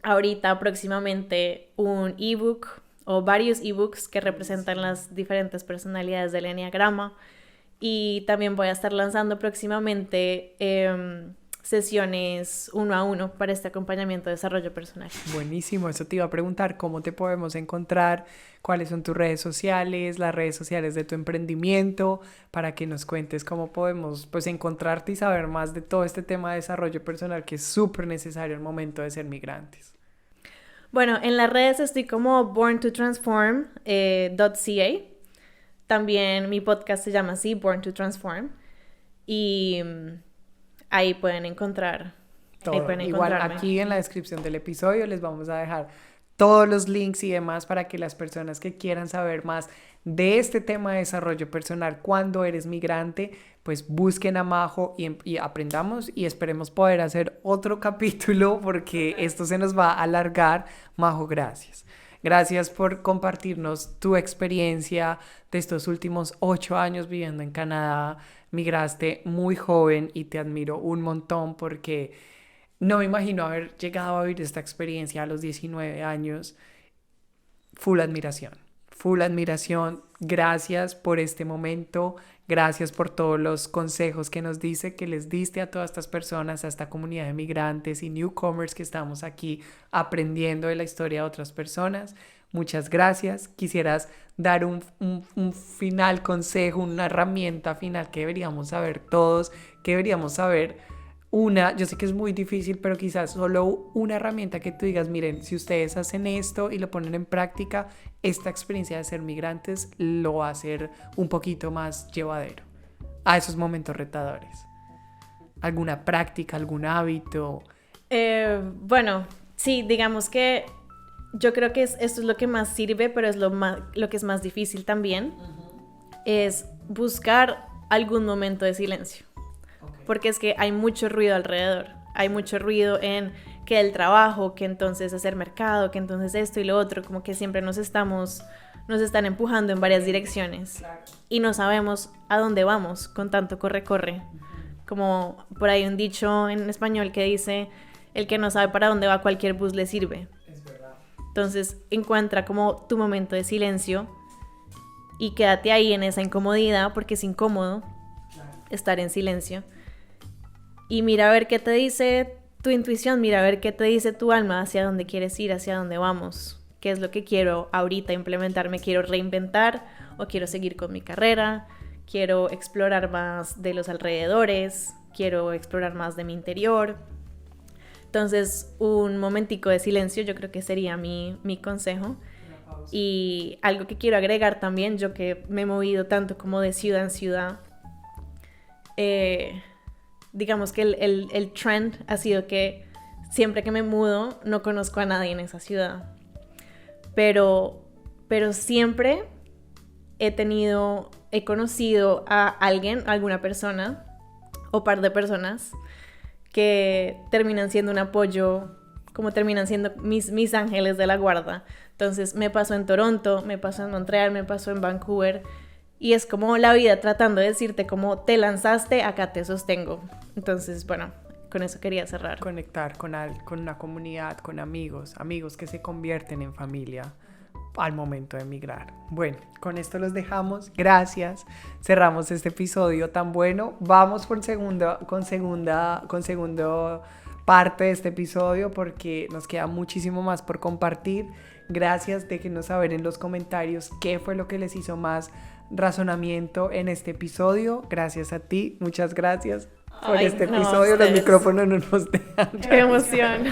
ahorita próximamente un ebook o varios ebooks que representan las diferentes personalidades del Enneagrama. Y también voy a estar lanzando próximamente sesiones 1 a 1 para este acompañamiento de desarrollo personal. Buenísimo, eso te iba a preguntar, ¿cómo te podemos encontrar? ¿Cuáles son tus redes sociales, las redes sociales de tu emprendimiento? Para que nos cuentes cómo podemos pues encontrarte y saber más de todo este tema de desarrollo personal que es súper necesario al momento de ser migrantes. Bueno, en las redes estoy como borntotransform.ca. También mi podcast se llama así, Born to Transform. Y ahí pueden encontrar todo. Igual aquí en la descripción del episodio les vamos a dejar todos los links y demás para que las personas que quieran saber más de este tema de desarrollo personal cuando eres migrante, pues busquen a Majo y aprendamos, y esperemos poder hacer otro capítulo porque esto se nos va a alargar. Majo, gracias. Gracias por compartirnos tu experiencia de estos últimos 8 años viviendo en Canadá. Migraste muy joven y te admiro un montón porque no me imagino haber llegado a vivir esta experiencia a los 19 años. Full admiración. Gracias por este momento. Gracias por todos los consejos que nos dice, que les diste a todas estas personas, a esta comunidad de migrantes y newcomers que estamos aquí aprendiendo de la historia de otras personas. muchas gracias. Quisieras dar un final consejo, una herramienta final que deberíamos saber todos, que deberíamos saber yo sé que es muy difícil, pero quizás solo una herramienta que tú digas, miren, si ustedes hacen esto y lo ponen en práctica, esta experiencia de ser migrantes lo va a hacer un poquito más llevadero a esos momentos retadores. ¿Alguna práctica, algún hábito? Bueno, sí, digamos que yo creo que esto es lo que más sirve, pero es lo que es más difícil también, es buscar algún momento de silencio. Porque es que hay mucho ruido alrededor, hay mucho ruido en que el trabajo, que entonces hacer mercado, que entonces esto y lo otro, como que siempre nos están empujando en varias direcciones y no sabemos a dónde vamos con tanto corre. Como por ahí un dicho en español que dice, el que no sabe para dónde va cualquier bus le sirve. Es verdad. Entonces encuentra como tu momento de silencio y quédate ahí en esa incomodidad, porque es incómodo estar en silencio. Y mira a ver qué te dice tu intuición, mira a ver qué te dice tu alma, hacia dónde quieres ir, hacia dónde vamos, qué es lo que quiero ahorita implementar, me quiero reinventar o quiero seguir con mi carrera, quiero explorar más de los alrededores, quiero explorar más de mi interior. Entonces, un momentico de silencio yo creo que sería mi consejo. Y algo que quiero agregar también, yo que me he movido tanto como de ciudad en ciudad, digamos que el trend ha sido que siempre que me mudo no conozco a nadie en esa ciudad. Pero siempre he conocido a alguien, alguna persona o par de personas que terminan siendo un apoyo, como terminan siendo mis ángeles de la guarda. Entonces me pasó en Toronto, me pasó en Montreal, me pasó en Vancouver. Y es como la vida tratando de decirte como te lanzaste, acá te sostengo. Entonces, bueno, con eso quería cerrar. Conectar con una comunidad, con amigos que se convierten en familia al momento de emigrar. Bueno, con esto los dejamos. Gracias. Cerramos este episodio tan bueno. Vamos con segunda parte de este episodio porque nos queda muchísimo más por compartir. Gracias, déjenos saber en los comentarios qué fue lo que les hizo más razonamiento en este episodio. Gracias a ti, muchas gracias por este episodio. Los micrófonos no nos dejan. ¡Qué emoción!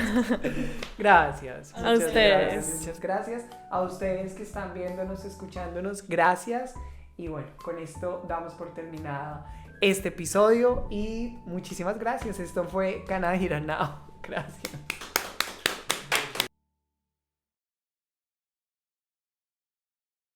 Gracias. A ustedes. Muchas gracias. A ustedes que están viéndonos, escuchándonos, gracias. Y bueno, con esto damos por terminada este episodio y muchísimas gracias. Esto fue Canadá Gira Now. Gracias.